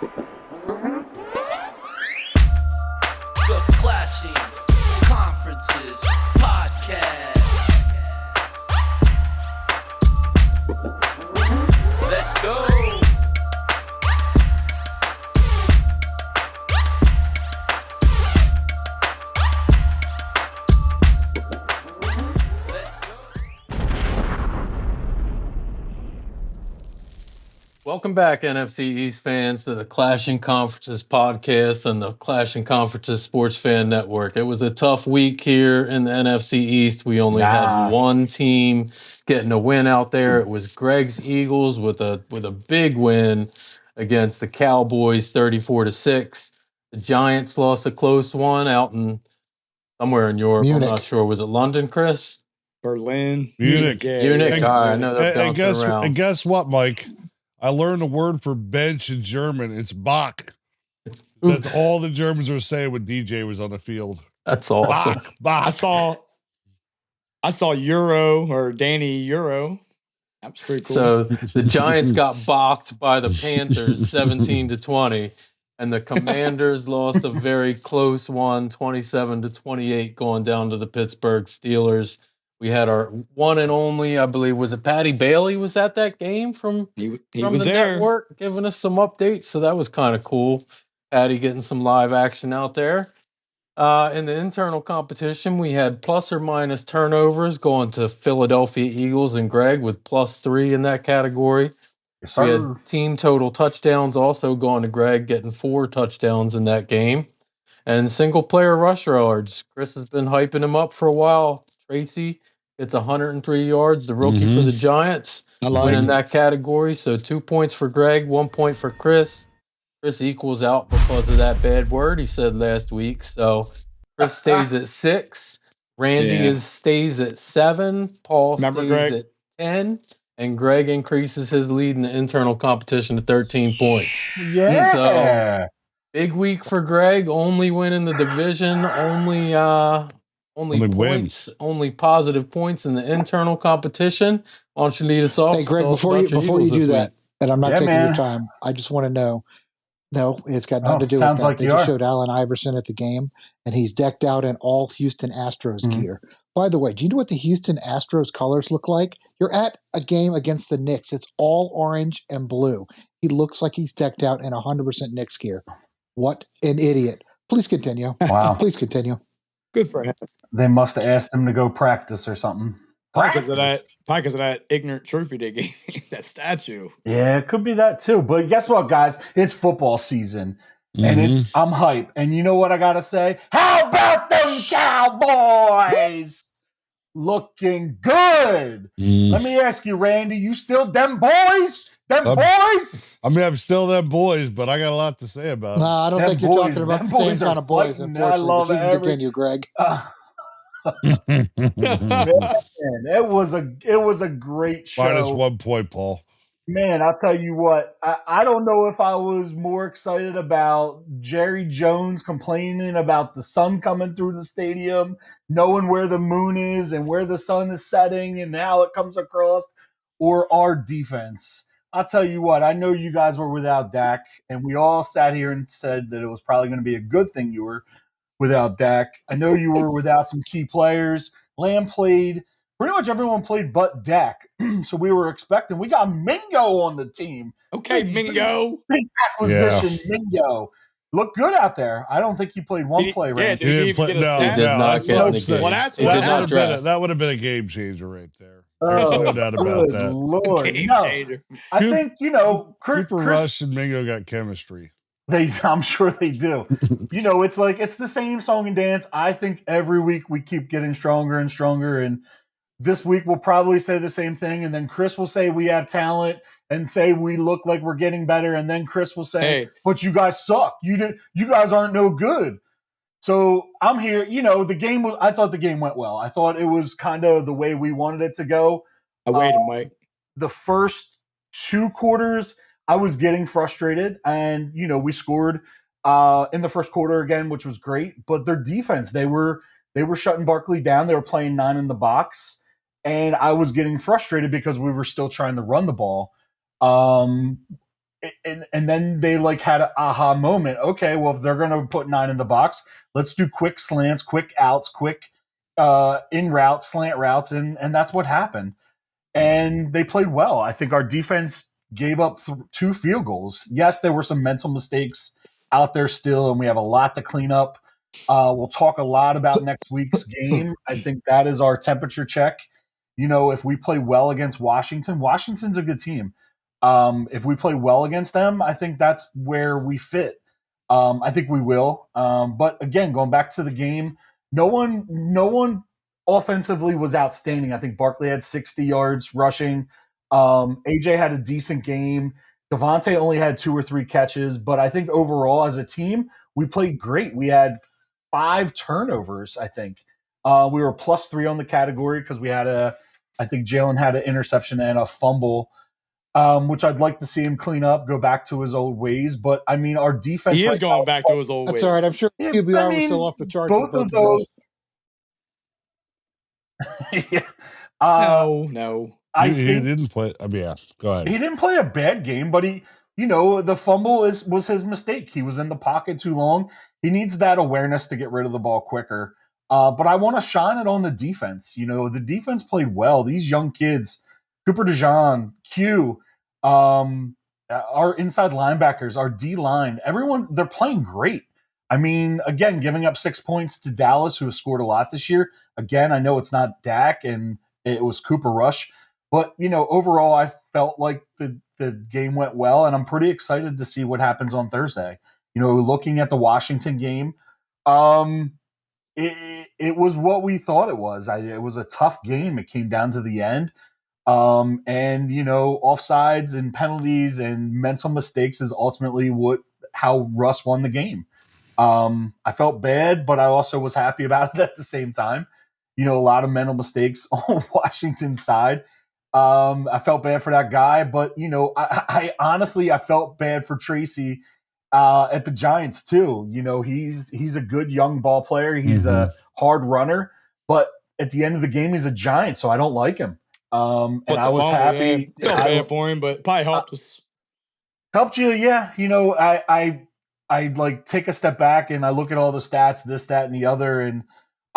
The Clashing Conferences Podcast. Let's go. Welcome back, NFC East fans, to the Clashing Conferences podcast and the Clashing Conferences Sports Fan Network. It was a tough week here in the NFC East. We only had one team getting a win out there. It was Greg's Eagles with a big win against the Cowboys, 34-6. The Giants lost a close one out in somewhere in Europe. Munich. I'm not sure. Was it London, Chris? Berlin. Munich. Yeah, Munich. yeah. All right, I know they're bouncing around. And guess what, Mike? I learned a word for bench in German. It's Bach. That's all the Germans were saying when DJ was on the field. That's awesome. Bach. I saw Euro or Danny Euro. That's pretty cool. So the Giants got balked by the Panthers 17-20, and the Commanders lost a very close one, 27-28, going down to the Pittsburgh Steelers. We had our one and only, I believe, was it Patty Bailey was at that game from he from was the there. network, giving us some updates. So that was kind of cool. Patty getting some live action out there. In the internal competition, we had plus or minus turnovers going to Philadelphia Eagles and Greg with +3 in that category. Yes, We sir. had team total touchdowns also going to Greg, getting 4 touchdowns in that game. And single player rush yards. Chris has been hyping him up for a while. Tracy gets 103 yards, the rookie for the Giants, I like winning it. that category. So 2 points for Greg, 1 point for Chris. Chris equals out because of that bad word he said last week. So Chris stays at 6. Randy stays at 7. Paul Remember, stays Greg? at 10. And Greg increases his lead in the internal competition to 13 points. Yeah. So, big week for Greg. Only win in the division. Only points. Only positive points in the internal competition. Why don't you lead us off? Hey, Greg, Tell us before about you your Eagles do this that, week. and I'm not Yeah, taking man. your time, I just want to know. No, it's got nothing to do with sounds that. like They you just are. showed Allen Iverson at the game, and he's decked out in all Houston Astros gear. By the way, do you know what the Houston Astros colors look like? You're at a game against the Knicks. It's all orange and blue. He looks like he's decked out in 100% Knicks gear. What an idiot. Please continue. Wow. Please continue. Good for him. They must have asked him to go practice or something. Probably because of that ignorant trophy they gave me, that statue. Yeah, it could be that too. But guess what, guys? It's football season. And I'm hype. And you know what I gotta say? How about them Cowboys? Looking good. Let me ask you, Randy, you still them boys? Boys? I mean, I'm still them boys, but I got a lot to say about it. No, I don't Them think you're boys- talking about them the same boys are kind of boys, fighting. I unfortunately. love But you can every- continue, Greg. Man, it was a great show. Minus 1 point, Paul. Man, I'll tell you what, I don't know if I was more excited about Jerry Jones complaining about the sun coming through the stadium, knowing where the moon is and where the sun is setting and how it comes across, or our defense. I'll tell you what, I know you guys were without Dak, and we all sat here and said that it was probably going to be a good thing you were without Dak. I know you were without some key players. Lamb played. Pretty much everyone played but Dak. So we were expecting. We got Mingo on the team. Okay, Mingo. Big acquisition, Mingo. Looked good out there. I don't think he played one play, right? Did he even get a no, snap? He did not that's get what in I'm the saying. game. Well, that's He what did that not would've dress. That would have been a game changer right there. Oh, There's no doubt about good that. Lord. Game No, changer. I think, Cooper Chris, Rush and Mingo got chemistry. I'm sure they do. It's the same song and dance. I think every week we keep getting stronger and stronger. And this week we'll probably say the same thing. And then Chris will say we have talent and say we look like we're getting better. And then Chris will say, Hey. but you guys suck. You guys aren't no good. So I'm here. I thought the game went well. I thought it was kind of the way we wanted it to go. I waited, Mike. The first 2 quarters, I was getting frustrated, and we scored in the first quarter again, which was great. But their defense, they were shutting Barkley down. They were playing 9 in the box, and I was getting frustrated because we were still trying to run the ball. and then they like had an aha moment. Okay, well, if they're going to put 9 in the box, let's do quick slants, quick outs, quick in routes, slant routes, and that's what happened. And they played well. I think our defense gave up 2 field goals. Yes, there were some mental mistakes out there still, and we have a lot to clean up. We'll talk a lot about next week's game. I think that is our temperature check. If we play well against Washington, Washington's a good team. If we play well against them, I think that's where we fit. I think we will. But again, going back to the game, no one offensively was outstanding. I think Barkley had 60 yards rushing. AJ had a decent game. Devontae only had 2 or 3 catches, but I think overall as a team, we played great. We had 5 turnovers, I think. We were +3 on the category because I think Jalen had an interception and a fumble, which I'd like to see him clean up, go back to his old ways. But I mean, our defense. He is going back to his old ways. That's all right. I'm sure QBR was still off the charts. Both of those. Yeah. No. He didn't play. I mean, yeah, go ahead. He didn't play a bad game, but the fumble was his mistake. He was in the pocket too long. He needs that awareness to get rid of the ball quicker. But I want to shine it on the defense. The defense played well. These young kids, Cooper DeJean, Q, our inside linebackers, our D line, everyone, they're playing great. I mean, again, giving up 6 points to Dallas, who has scored a lot this year. Again, I know it's not Dak and it was Cooper Rush, but overall, I felt like the game went well, and I'm pretty excited to see what happens on Thursday. Looking at the Washington game, it was what we thought it was. It was a tough game. It came down to the end. And offsides and penalties and mental mistakes is ultimately how Russ won the game. I felt bad, but I also was happy about it at the same time. A lot of mental mistakes on Washington's side. I felt bad for that guy, but I honestly felt bad for Tracy at the Giants too. He's a good young ball player. He's a hard runner, but at the end of the game, he's a Giant, so I don't like him. And I was happy. Yeah, felt bad for him, but probably helped us. Helped you, yeah. I like take a step back and I look at all the stats, this, that, and the other, and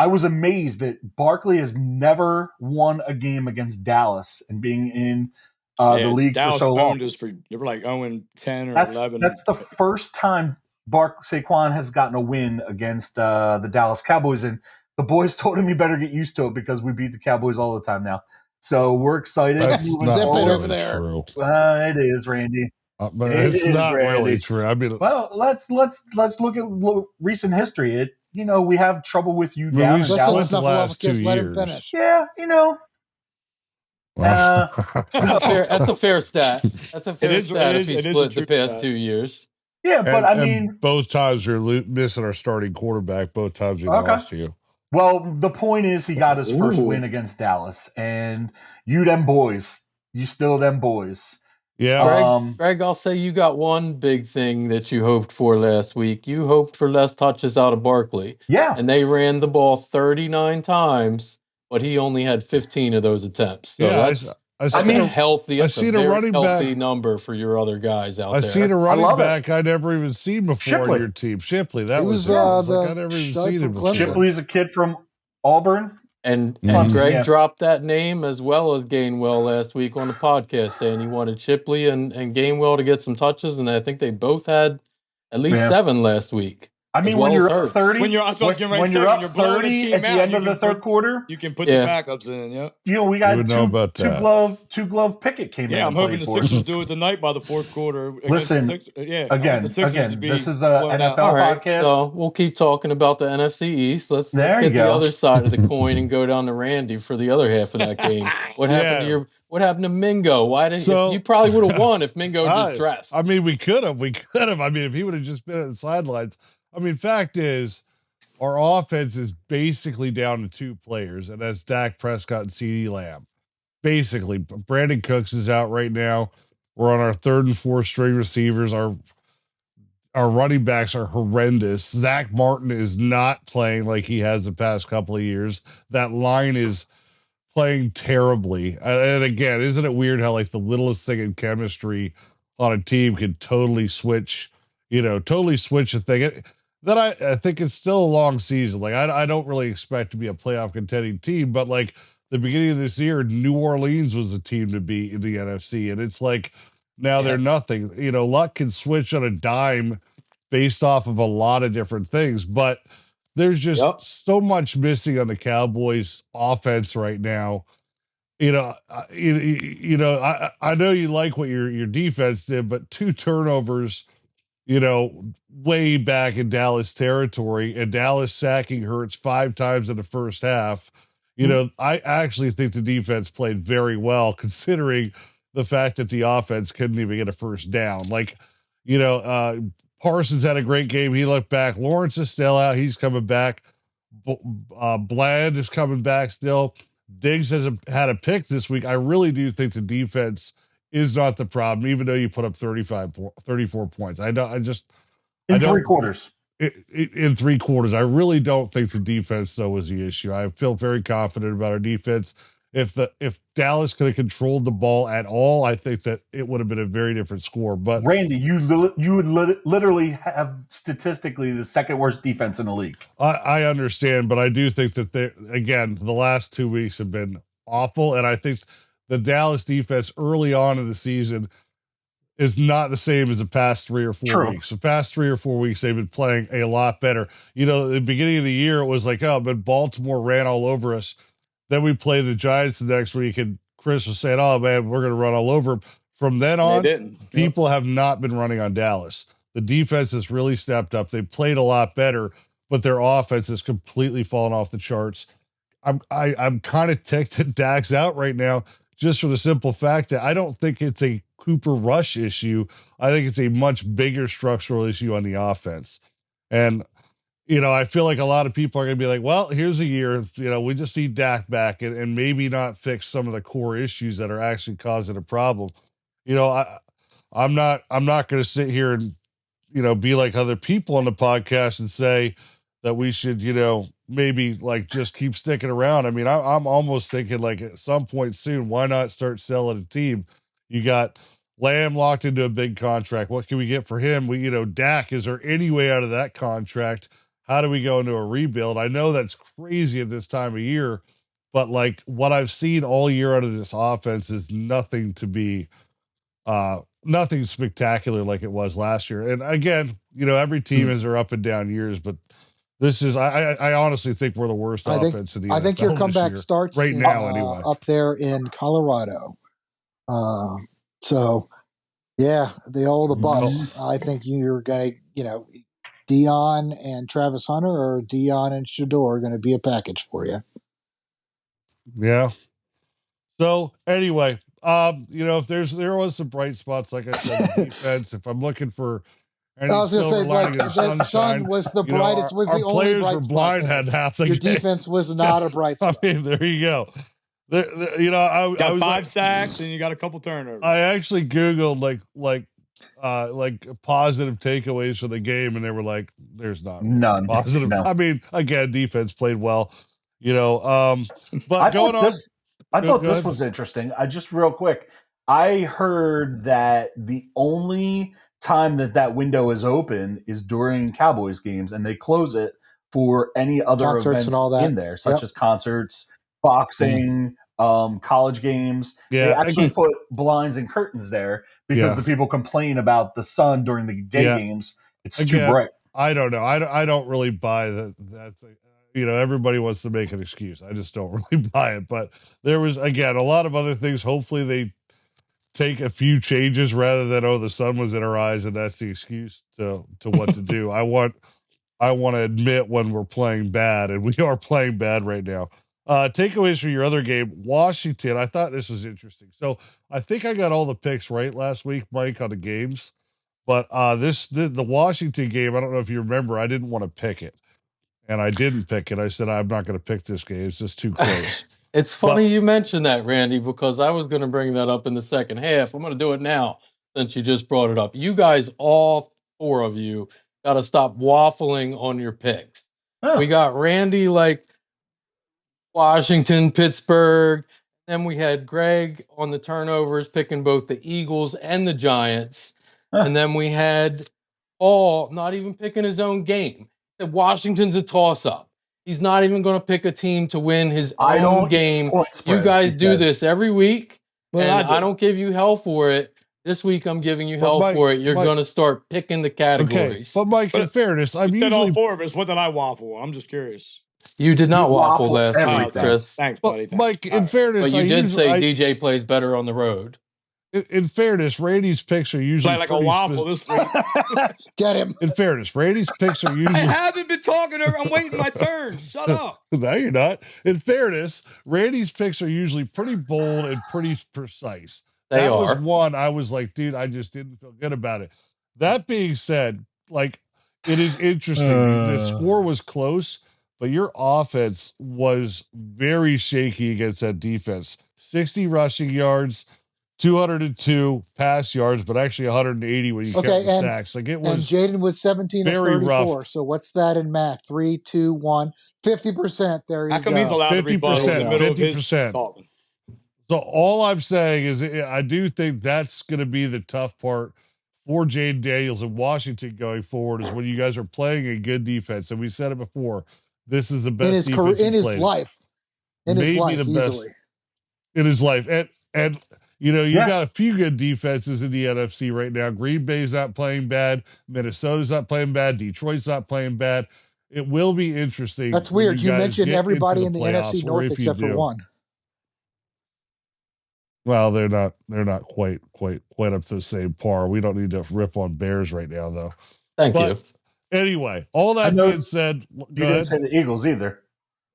I was amazed that Barkley has never won a game against Dallas and being in the league Dallas for so long. They were like 0-10 or 11. That's the first time Saquon has gotten a win against the Dallas Cowboys, and the boys told him he better get used to it because we beat the Cowboys all the time now. So we're excited. That's not really over there. True. It is, Randy. But it's not really true. I mean, well, let's look at recent history. We have trouble with you down in Dallas. The last 2 years. Let him finish. Yeah, That's a fair stat. That's a fair stat if he split the past 2 years. Yeah, but I mean, both times you're missing our starting quarterback. Both times we lost to you. Well, the point is he got his first win against Dallas, and you them boys. You still them boys. Yeah. Greg, I'll say you got one big thing that you hoped for last week. You hoped for less touches out of Barkley. Yeah. And they ran the ball 39 times, but he only had 15 of those attempts. So that's a healthy number for your other guys out there. I seen a running back I never even seen before on your team. Shipley. That was I never even seen him before. Shipley's a kid from Auburn. And Greg dropped that name as well as Gainwell last week on the podcast, saying he wanted Shipley and Gainwell to get some touches, and I think they both had at least 7 last week. I mean, when you're up 30, when you're up 30 at the end of the third quarter, you can put the backups in. Yeah, we got two glove Pickett came in. Yeah, I'm hoping the Sixers do it tonight by the fourth quarter. Listen, again, this is an NFL podcast, so we'll keep talking about the NFC East. Let's get the other side of the coin and go down to Randy for the other half of that game. What happened to What happened to Mingo? Why didn't you probably would have won if Mingo just dressed? I mean, we could have. I mean, if he would have just been at the sidelines. I mean, fact is, our offense is basically down to 2 players, and that's Dak Prescott and CeeDee Lamb. Basically, Brandon Cooks is out right now. We're on our 3rd and 4th string receivers. Our running backs are horrendous. Zach Martin is not playing like he has the past couple of years. That line is playing terribly. And again, isn't it weird how like the littlest thing in chemistry on a team can totally switch, totally switch a thing. That I think it's still a long season. Like I don't really expect to be a playoff contending team, but like the beginning of this year, New Orleans was a team to beat in the NFC, and it's like now they're Yes. nothing. Luck can switch on a dime based off of a lot of different things, but there's just Yep. so much missing on the Cowboys offense right now. I know you like what your defense did, but 2 turnovers, way back in Dallas territory, and Dallas sacking Hurts 5 times in the first half. I actually think the defense played very well considering the fact that the offense couldn't even get a first down. Like, Parsons had a great game. He looked back. Lawrence is still out. He's coming back. Bland is coming back still. Diggs had a pick this week. I really do think the defense is not the problem, even though you put up 34 points. I don't. In 3 quarters. In 3 quarters. I really don't think the defense, though, was the issue. I feel very confident about our defense. If Dallas could have controlled the ball at all, I think that it would have been a very different score. But Randy, you would literally have statistically the second worst defense in the league. I understand, but I do think that the last 2 weeks have been awful, and I think the Dallas defense early on in the season is not the same as the past 3 or 4 True. weeks. The past 3 or 4 weeks, they've been playing a lot better. At the beginning of the year, it was like, oh, but Baltimore ran all over us. Then we played the Giants the next week, and Chris was saying, oh, man, we're going to run all over them. From then on, people have not been running on Dallas. The defense has really stepped up. They played a lot better, but their offense has completely fallen off the charts. I'm kind of ticked that Dak's out right now, just for the simple fact that I don't think it's a Cooper Rush issue. I think it's a much bigger structural issue on the offense. And, I feel like a lot of people are going to be like, well, here's a year, we just need Dak back and maybe not fix some of the core issues that are actually causing a problem. I'm not going to sit here and, be like other people on the podcast and say that we should, maybe like just keep sticking around. I mean, I'm almost thinking like at some point soon, why not start selling a team? You got Lamb locked into a big contract. What can we get for him? Dak, is there any way out of that contract? How do we go into a rebuild? I know that's crazy at this time of year, but like what I've seen all year out of this offense is nothing spectacular like it was last year. And again, every team has their up and down years, but this is, I honestly think we're the worst offense in the NFL. I think your comeback year, starts right now anyway. Up there in Colorado. So yeah, the Buffs. I think you're going to, Dion and Travis Hunter or Dion and Shador are going to be a package for you. Yeah. So anyway, if there was some bright spots, like I said, the defense, if I'm looking for any I was going to say, like, of that sun was the brightest, was the only bright spot. Our players were blind had half the Your game. defense was not a bright spot. I mean, there you go. I got 5 sacks and you got a couple turnovers. I actually Googled like positive takeaways for the game, and they were like, "There's none positive." No. I mean, again, defense played well, but I thought this was interesting. Just real quick, I heard that the only time that window is open is during Cowboys games, and they close it for any other concerts events and all that in there, such as concerts, boxing, college games. Yeah, they actually put blinds and curtains there because the people complain about the sun during the day games. It's too bright. I don't know. I don't really buy that. That's everybody wants to make an excuse. I just don't really buy it. But there was, again, a lot of other things. Hopefully they take a few changes rather than, the sun was in our eyes and that's the excuse to what to do. I want to admit when we're playing bad, and we are playing bad right now. Takeaways for your other game, Washington. I thought this was interesting. So I think I got all the picks right last week, Mike, on the games. But the Washington game, I don't know if you remember, I didn't want to pick it. And I didn't pick it. I said, I'm not going to pick this game. It's just too close. It's funny you mentioned that, Randy, because I was going to bring that up in the second half. I'm going to do it now since you just brought it up. You guys, all 4 of you, got to stop waffling on your picks. Oh. We got Randy like Washington, Pittsburgh. Then we had Greg on the turnovers, picking both the Eagles and the Giants. And then we had Paul not even picking his own game. That Washington's a toss-up. He's not even going to pick a team to win his I own don't game. point You spreads, guys he do said. this every week, Well, and I I do. don't give you hell for it. This week I'm giving you But hell Mike- for it. You're Mike- going to start picking the Okay, categories. but Mike, in But fairness, I'm You said all usually. four of us. What did I waffle? I'm just curious. You did not You waffle waffle last everything. week, Chris. Thanks, But buddy. Thanks. Mike, in All right. fairness, But you did say I, DJ plays better on the road. in fairness, Randy's picks are usually Play like a pretty waffle this week. Get him. In fairness, Randy's picks are I usually. haven't been talking. I'm waiting my turn. Shut up. No, you're not. In fairness, Randy's picks are usually pretty bold and pretty precise. They That was are. one I was like, dude, I just didn't feel good about it. That being said, like, it is interesting. The score was close, but your offense was very shaky against that defense. 60 rushing yards, 202 pass yards, but actually 180 when you count Okay, the and- sacks. Like, it And was Jaden was 17 of very 34. rough. So what's that in math? 3, 2, 1, 50%. There you How come go. he's allowed to rebuttal in the 50%, middle of his 50%. talking? So all I'm saying is I do think that's going to be the tough part for Jane Daniels and Washington going forward is when you guys are playing a good defense. And we said it before, this is the best in his defense career, in you've his played. life. In his Maybe life, the best easily. in his life. And you know, you Yeah. got a few good defenses in the NFC right now. Green Bay's not playing bad. Minnesota's not playing bad. Detroit's not playing bad. It will be interesting. That's when weird. You guys mentioned get everybody in into the playoffs, NFC or North if you except for do. one. Well, they're not quite up to the same par. We don't need to rip on Bears right now, though. Thank But you. anyway, all that know being said, You go didn't ahead. say the Eagles either.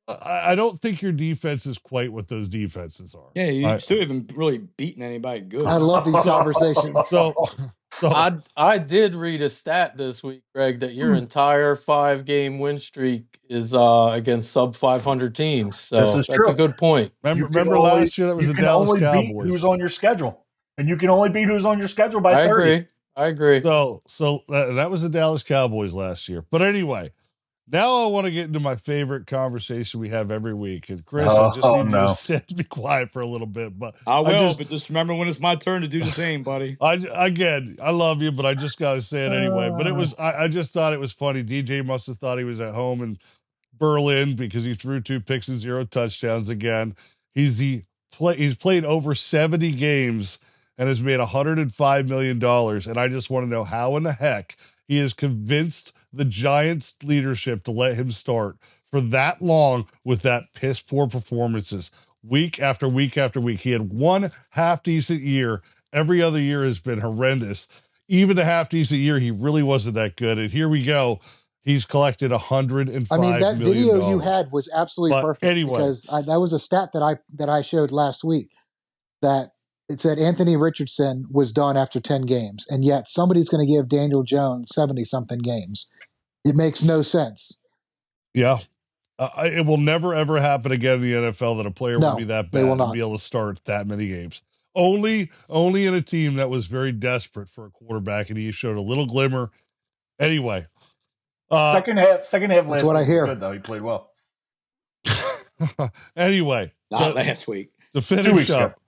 I don't think your defense is quite what those defenses are. Yeah, you I- still haven't really beaten anybody good. I love these conversations. So I did read a stat this week, Greg, that your entire 5-game win streak is against sub 500 teams. So This is that's true. a good point. You can remember only- last year that was you the can Dallas only beat Cowboys. who's on your schedule, and you can only beat who's on your schedule by I 30. agree. So that was the Dallas Cowboys last year. But anyway, now I want to get into my favorite conversation we have every week. And Chris, I just Oh, need you no. to sit and be quiet for a little bit. But I will, just- but just remember when it's my turn to do the same, buddy. I love you, but I just got to say it anyway. But it was, I just thought it was funny. DJ must have thought he was at home in Berlin because he threw 2 picks and 0 touchdowns again. He's played over 70 games and has made $105 million. And I just want to know how in the heck he has convinced the Giants leadership to let him start for that long with that piss poor performances week after week after week. He had one half decent year. Every other year has been horrendous. Even the half decent year, he really wasn't that good. And here we go. He's collected $105 I mean, that million. video you had was absolutely But perfect anyway. because that was a stat that I showed last week that it said Anthony Richardson was done after 10 games, and yet somebody's going to give Daniel Jones 70-something games. It makes no sense. Yeah. It will never, ever happen again in the NFL that a player No, will be that they bad will and not. be able to start that many games. Only in a team that was very desperate for a quarterback, and he showed a little glimmer. Anyway. Second half last what I week hear. was good, though. He played well. Anyway. Not last week. To 2 finish weeks ago. up,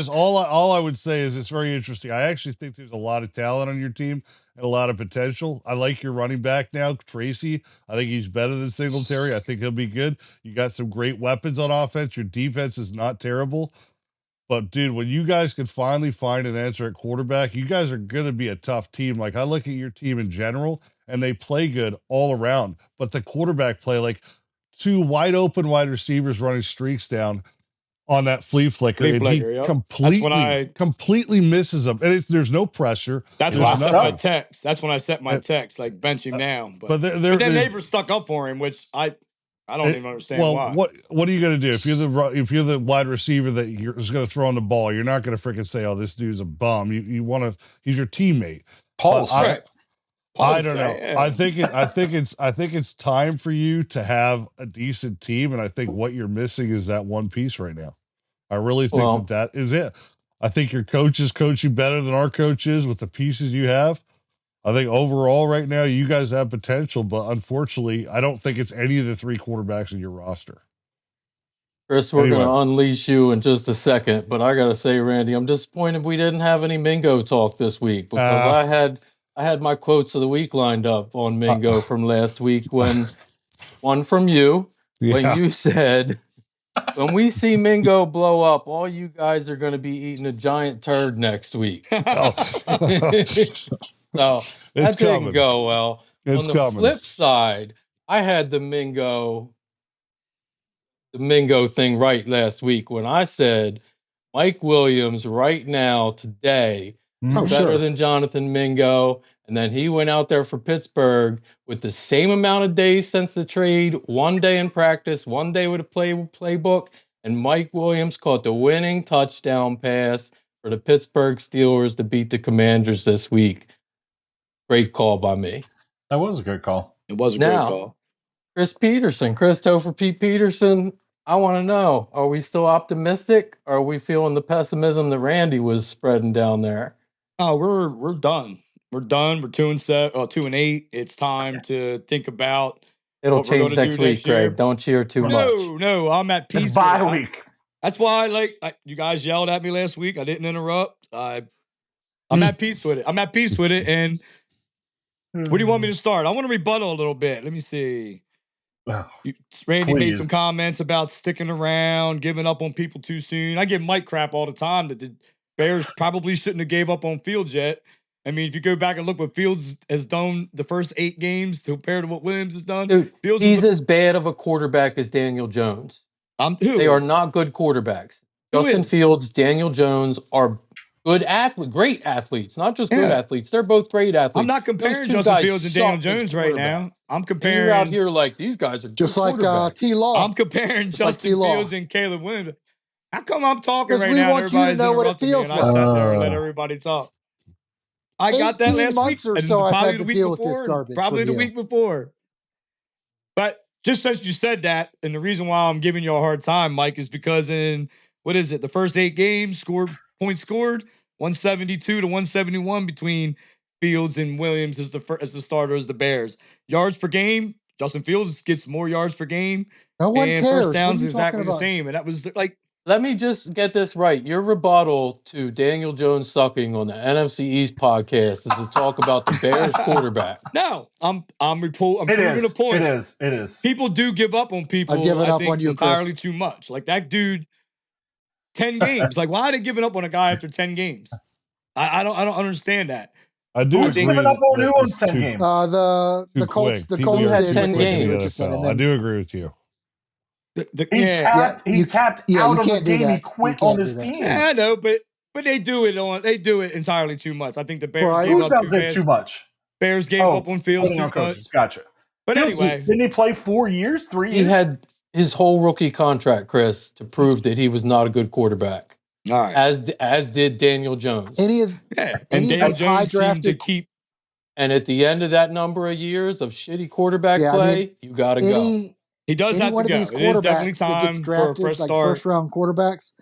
all Oh, I would say is it's very interesting. I actually think there's a lot of talent on your team and a lot of potential. I like your running back now, Tracy. I think he's better than Singletary. I think he'll be good. You got some great weapons on offense. Your defense is not terrible. But, dude, when you guys can finally find an answer at quarterback, you guys are going to be a tough team. Like, I look at your team in general, and they play good all around. But the quarterback play, like 2 wide open wide receivers running streaks down on that flea flicker, Flea and flicker, he yep. completely misses them. And there's no pressure. That's There's when I set nothing. my text. That's when I set my text, like bench him now. But But then there's- neighbors stuck up for him, which I don't even understand well, why. what are you going to do if you're the wide receiver that is going to throw on the ball? You're not going to freaking say, "Oh, this dude's a bum." You want to. He's your teammate. Paul But said, I don't know. I think it's time for you to have a decent team, and I think what you're missing is that one piece right now. I really think that is it. I think your coach is coaching better than our coach is with the pieces you have. I think overall right now you guys have potential, but unfortunately, I don't think it's any of the 3 quarterbacks in your roster. Chris, we're Anyway. going to unleash you in just a second, but I got to say, Randy, I'm disappointed we didn't have any Mingo talk this week because I had my quotes of the week lined up on Mingo from last week when one from you when Yeah. you said, when we see Mingo blow up, all you guys are going to be eating a giant turd next week. Oh. So that It's didn't coming. go well. It's On the coming. flip side, I had the Mingo thing right last week when I said Mike Williams right now today Oh, is better sure. than Jonathan Mingo. And then he went out there for Pittsburgh with the same amount of days since the trade, 1 day in practice, 1 day with a playbook, and Mike Williams caught the winning touchdown pass for the Pittsburgh Steelers to beat the Commanders this week. Great call by me. That was a good call. It was a Now, great call. Christopher Pete Peterson, I want to know, are we still optimistic? Or are we feeling the pessimism that Randy was spreading down there? Oh, we're done. We're done. We're 2-8. It's time to think about It'll what we're change gonna next do week, next year. Craig. Don't cheer too much. No, I'm at peace. It's with bye it. week. That's why, you guys yelled at me last week. I didn't interrupt. I'm at peace with it. I'm at peace with it. And where do you want me to start? I want to rebuttal a little bit. Let me see. Randy made some comments about sticking around, giving up on people too soon. I give Mike crap all the time that the Bears probably shouldn't have gave up on Fields yet. I mean, if you go back and look what Fields has done the first 8 games compared to what Williams has done, Dude, Fields he's as bad of a quarterback as Daniel Jones. They are not good quarterbacks. Justin Fields, Daniel Jones are great athletes, not just good athletes. They're both great athletes. I'm not comparing Justin Fields and Daniel Jones right now. I'm comparing. And you're out here like these guys are just like T-Law. I'm comparing Justin Fields and Caleb Williams. How come I'm talking right we now? Want you to know what it feels like. I sat there and let everybody talk. I got that last months week. Or so probably I've had the to week deal before, with this garbage. Probably the week before. But just since you said that, and the reason why I'm giving you a hard time, Mike, is because in the first 8 games, points scored 172 to 171 between Fields and Williams as the starter as the Bears. Yards per game, Justin Fields gets more yards per game. No one and cares. First downs is exactly the same. And that was let me just get this right. Your rebuttal to Daniel Jones sucking on the NFC East podcast is to talk about the Bears quarterback. No, I'm proving a point. It is. People do give up on people. I've given up on you, entirely Chris. too much. Like that dude, 10 games. Like, why are they giving up on a guy after 10 games? I don't understand that. I do Who's agree. giving up on who on 10 games? The Colts. The Colts had 10 games. I do agree with you. He tapped out of the game. He quit on his team. Yeah, I know, but they do it entirely too much. I think the Bears gave Who up does it too much? Bears gave up on Fields too much. Gotcha. But anyway, didn't he play 4 years, 3 years? He had his whole rookie contract, Chris, to prove that he was not a good quarterback. All right. As did Daniel Jones. And Daniel Jones seemed to keep. And at the end of that number of years of shitty quarterback play, you got to go. He does have to go. It is definitely time for a fresh start. First round quarterbacks,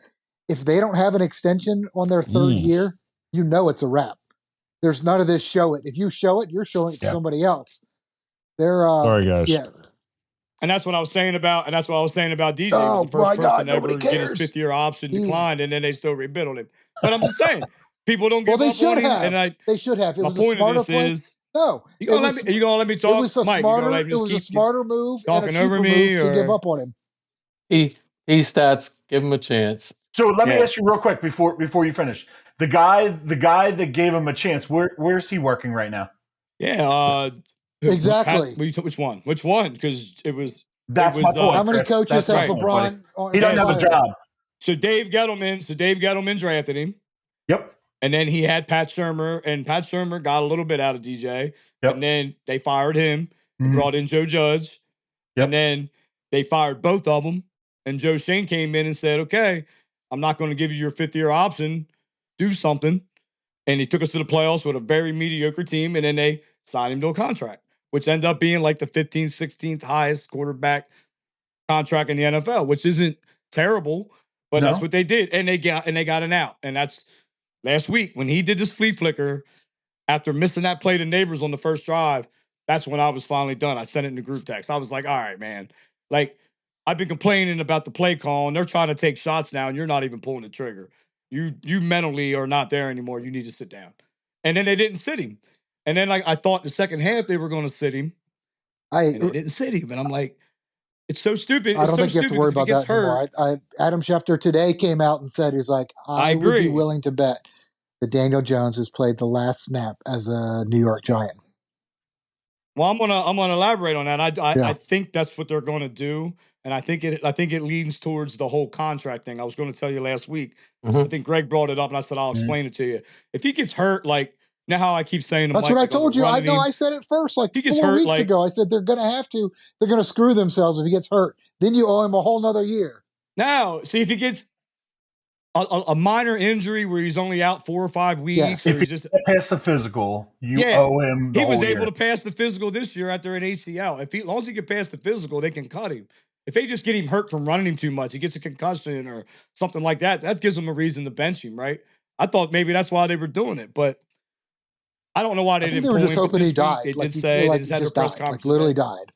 if they don't have an extension on their 3rd year, you know it's a wrap. There's none of this show it. If you show it, you're showing it to somebody else. They're sorry, guys. Yeah. And that's what I was saying about. And that's what I was saying about DJ. Was the first person ever to get his 5th-year option declined, and then they still rebuilt him. But I'm just saying, people don't give up on him. And they should have. It my was point a smarter of this play. is. No, you gonna let me talk? It was a Mike, smarter. It was a smarter move talking and a over cheaper me move to give up on him. He stats. Give him a chance. So let me ask you real quick before you finish. The guy that gave him a chance. Where's he working right now? Yeah. Exactly. Which one? Which one? Because it was. That's my point. How many coaches has LeBron? He doesn't have a job. So Dave Gettleman drafted him. Yep. And then he had Pat Shurmur, and Pat Shurmur got a little bit out of DJ. Yep. And then they fired him and brought in Joe Judge. Yep. And then they fired both of them. And Joe Shane came in and said, okay, I'm not going to give you your 5th-year option. Do something. And he took us to the playoffs with a very mediocre team. And then they signed him to a contract, which ended up being like the 15th, 16th highest quarterback contract in the NFL, which isn't terrible, but that's what they did. And they got an out. And that's last week when he did this flea flicker after missing that play to Neighbors on the first drive. That's when I was finally done. I sent it in the group text. I was like, all right, man. Like, I've been complaining about the play call, and they're trying to take shots now, and you're not even pulling the trigger. You mentally are not there anymore. You need to sit down. And then they didn't sit him. And then I thought the second half they were going to sit him. And they didn't sit him. And I'm like, it's so stupid. I don't think you have to worry about that anymore. Adam Schefter today came out and said, he's like, I would be willing to bet that Daniel Jones has played the last snap as a New York Giant. Well, I'm gonna elaborate on that. I think that's what they're going to do, and I think it leans towards the whole contract thing. I was going to tell you last week. I think Greg brought it up, and I said I'll explain it to you. If he gets hurt, like now how I keep saying, that's what I told you. I know I said it first, like 4 weeks ago. I said they're going to have to. They're going to screw themselves if he gets hurt. Then you owe him a whole nother year. Now, see if he gets a minor injury where he's only out 4 or 5 weeks. Yes. If he just pass the physical, you owe him. He was able to pass the physical this year after an ACL. As long as he can pass the physical, they can cut him. If they just get him hurt from running him too much, he gets a concussion or something like that, that gives him a reason to bench him, right? I thought maybe that's why they were doing it, but I don't know why they didn't. They were just hoping he died. They did say they just had their press conference. Literally died.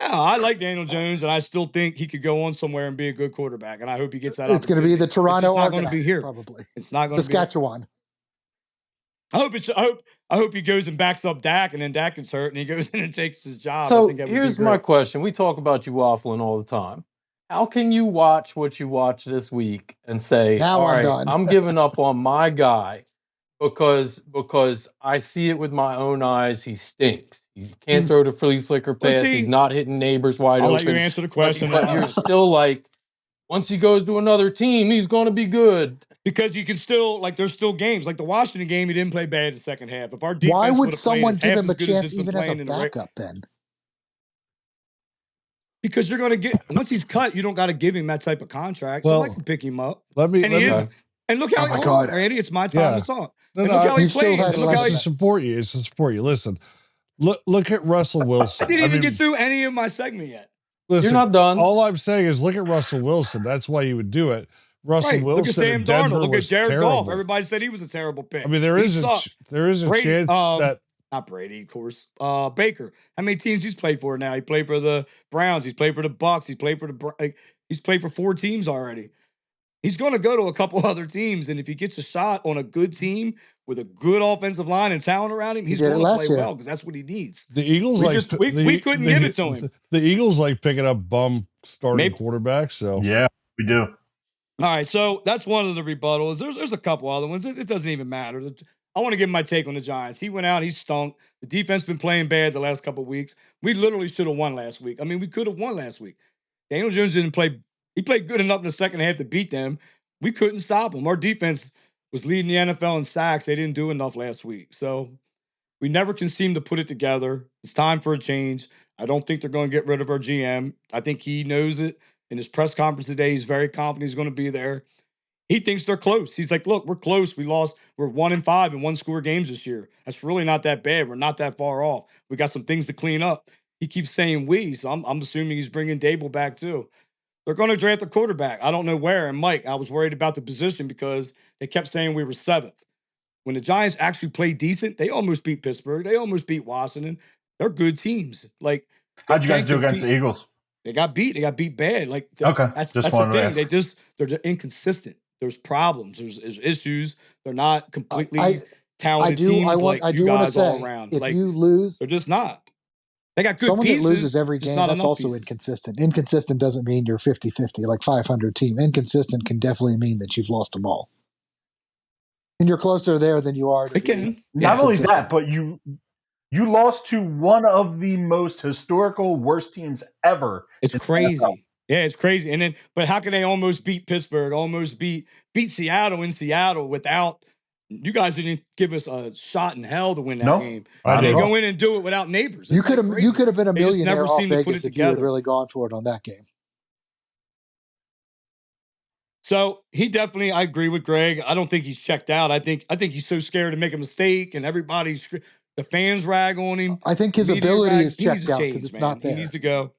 Yeah, I like Daniel Jones, and I still think he could go on somewhere and be a good quarterback. And I hope he gets that. It's going to be the Toronto. It's not going to be here. Probably. It's not going Saskatchewan. to be. I hope he goes and backs up Dak, and then Dak gets hurt, and he goes in and takes his job. So I think here's my question: we talk about you waffling all the time. How can you watch what you watch this week and say, now "All right, done. I'm giving up on my guy"? Because I see it with my own eyes. He stinks. He can't throw the flea flicker pass. He's not hitting neighbors wide open. I'll let you answer the question. But you're still like, once he goes to another team, he's going to be good. Because you can still, like, there's still games. Like the Washington game, he didn't play bad the second half. If our defense why would someone give him a chance chance even as a backup then? Because you're going to get, once he's cut, you don't got to give him that type of contract. Well, so I can pick him up. And look how Randy, it's my time to talk. No, and look how he plays. It's to support you. It's to support you. Listen, look at Russell Wilson. I didn't even get through any of my segment yet. Listen, you're not done. All I'm saying is look at Russell Wilson. That's why you would do it. Wilson. Look at Sam Darnold. Look at Jared terrible. Goff. Everybody said he was a terrible pick. I mean, there is a chance that not Brady, of course. Baker. How many teams he's played for now? He played for the Browns. He's played for the Bucks. He's played for 4 teams already. He's going to go to a couple other teams, and if he gets a shot on a good team with a good offensive line and talent around him, he's going to play well because that's what he needs. The Eagles we couldn't give it to him. The Eagles like picking up bum starting quarterbacks. So yeah, we do. All right, so that's one of the rebuttals. There's a couple other ones. It doesn't even matter. I want to give my take on the Giants. He went out, he stunk. The defense been playing bad the last couple of weeks. We literally should have won last week. I mean, we could have won last week. Daniel Jones didn't play. He played good enough in the second half to beat them. We couldn't stop them. Our defense was leading the NFL in sacks. They didn't do enough last week. So we never can seem to put it together. It's time for a change. I don't think they're going to get rid of our GM. I think he knows it. In his press conference today, he's very confident he's going to be there. He thinks they're close. He's like, look, we're close. We're 1-5 in one-score games this year. That's really not that bad. We're not that far off. We got some things to clean up. He keeps saying we, so I'm assuming he's bringing Dable back too. They're going to draft a quarterback. I don't know where. And Mike, I was worried about the position because they kept saying we were 7th. When the Giants actually played decent, they almost beat Pittsburgh. They almost beat Washington. They're good teams. Like, how'd you guys do against the Eagles? They got beat. They got beat bad. Like, okay, that's the thing. They're inconsistent. There's problems. There's issues. They're not completely talented teams like you guys all around. If like, you lose, they're just not. They got good someone pieces. That loses every game, that's also inconsistent. Inconsistent doesn't mean you're 50-50, like 500 team. Inconsistent can definitely mean that you've lost them all. And you're closer there than you are to not only that, but you lost to one of the most historical worst teams ever. It's crazy. Yeah, it's crazy. And then, but how can they almost beat Pittsburgh, almost beat Seattle in Seattle without you guys didn't give us a shot in hell to win that game. They go in and do it without neighbors. You could have been a millionaire off Vegas if you had really gone for it on that game. So he definitely, I agree with Greg. I don't think he's checked out. I think he's so scared to make a mistake, and the fans rag on him. I think his ability is checked out because it's not there. He needs to go.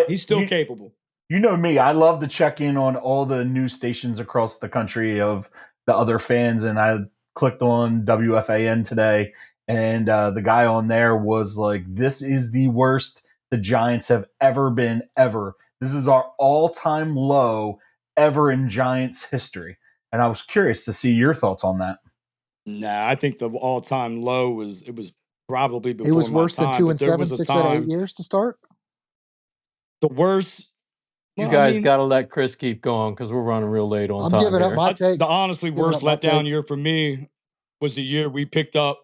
He's still capable. You know me, I love to check in on all the news stations across the country of the other fans, and I clicked on WFAN today, and the guy on there was like, "This is the worst the Giants have ever been ever. This is our all-time low ever in Giants history." And I was curious to see your thoughts on that. Nah, I think the all-time low was probably before It was my worse than time, 2 but there and 7, was a 6 out of 8 time. years to start. The worst. You well, I guys mean, got to let Chris keep going because we're running real late on I'm time giving up here. my take. the honestly Giving worst up my letdown take. year for me was the year we picked up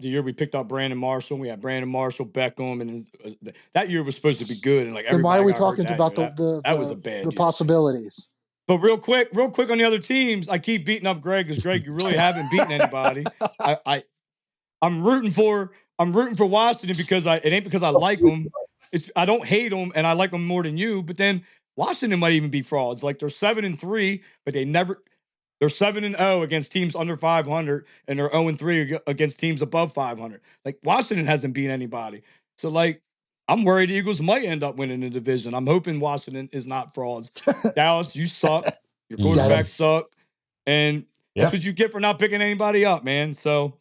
Brandon Marshall. We had Brandon Marshall, Beckham, and that year was supposed to be good. And like Then everybody why are we got hurt talking that about year. That was a bad the year. possibilities? But real quick on the other teams, I keep beating up Greg because Greg, you really haven't beaten anybody. I'm rooting for Washington because it ain't because I like them. I don't hate them and I like them more than you. But then Washington might even be frauds. Like they're 7-3, but they're 7-0 against teams under 500, and they're 0-3 against teams above 500. Like Washington hasn't beat anybody. So like I'm worried the Eagles might end up winning the division. I'm hoping Washington is not frauds. Dallas, you suck. Your quarterbacks suck. And that's what you get for not picking anybody up, man. So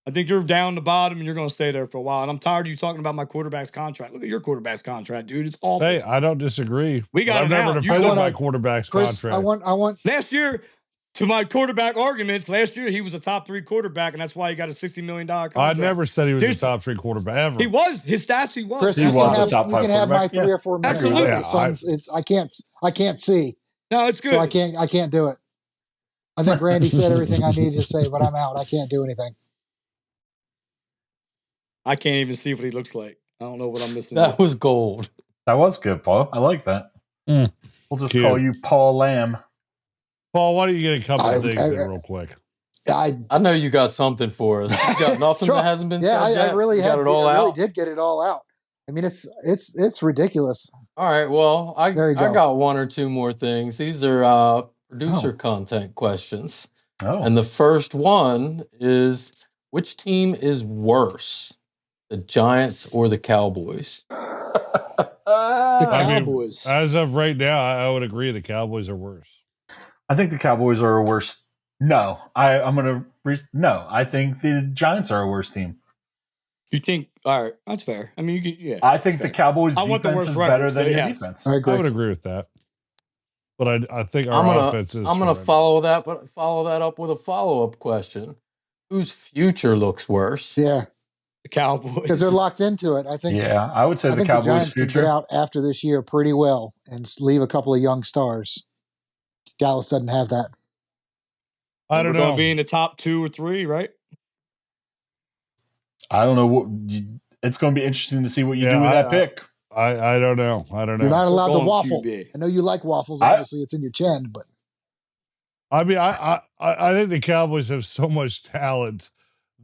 I think you're down the bottom and you're going to stay there for a while. And I'm tired of you talking about my quarterback's contract. Look at your quarterback's contract, dude. It's awful. Hey, I don't disagree. We got I've it never out. defended my quarterback's Chris, contract. I want Last year, to my quarterback arguments, last year he was a top 3 quarterback, and that's why he got a $60 million contract. I never said he was a top 3 quarterback ever. He was. His stats, he was. Chris, He was a top you 5 can have my quarterback. 3 or 4 minutes. Absolutely. The Suns, I can't see. No, it's good. So I can't do it. I think Randy said everything I needed to say, but I'm out. I can't do anything. I can't even see what he looks like. I don't know what I'm missing. That was gold. That was good, Paul. I like that. Mm. We'll just Cute. call you Paul Lamb. Paul, why don't you get a couple of things in real quick? I know you got something for us. You got nothing that hasn't been said yet? I really got it all out? really did get it all out. I mean, it's ridiculous. All right. Well, I go. got 1 or 2 more things. These are producer content questions. Oh. And the first one is, which team is worse, the Giants or the Cowboys? The Cowboys. As of right now, I would agree the Cowboys are worse. I think the Cowboys are a worse. No, I think the Giants are a worse team. You think? All right, that's fair. I mean, I think the Cowboys' defense is better than your yes. defense. I agree. I would agree with that. But I think our offense is. I'm going to follow that up with a follow-up question. Whose future looks worse? Yeah. The Cowboys. Because they're locked into it. I think. Yeah, I would say the Cowboys' Giants future. can get out after this year pretty well and leave a couple of young stars. Dallas doesn't have that. I don't know. We're going to be in the top 2 or 3, right? I don't know. It's going to be interesting to see what you do with that pick. I don't know. You're not allowed to waffle. QB. I know you like waffles. Obviously, it's in your chin, but I mean, I think the Cowboys have so much talent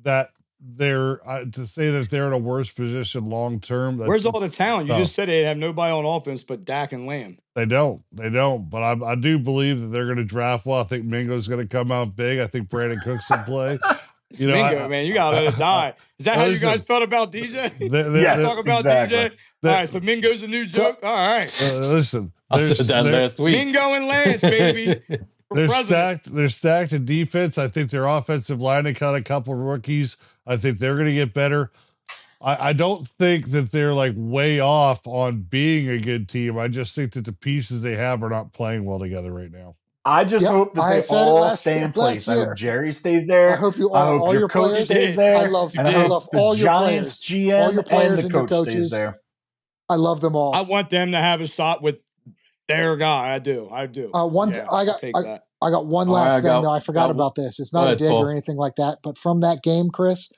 that they're to say that they're in a worse position long term. Where's all the talent? You just said they have nobody on offense but Dak and Lamb. They don't. But I do believe that they're going to draft well. I think Mingo's going to come out big. I think Brandon Cooks will play. Mingo, man, you gotta let it die. Is that how you guys felt about DJ? Yes, talk about exactly. DJ. All right, so Mingo's a new joke. All right, listen, I said that last week. Mingo and Lance, baby. They're stacked. They're stacked in defense. I think their offensive line, they got a couple of rookies. I think they're going to get better. I don't think that they're like way off on being a good team. I just think that the pieces they have are not playing well together right now. I just hope that they all stay in place. I hope Jerry stays there. I hope all your coach players stays there. I love the all your Giants players. GM All your players and the coach stays there. I love them all. I want them to have a shot with their guy. I do. I got one last thing though. I forgot about this. It's not a dig or anything like that. But from that game, Chris,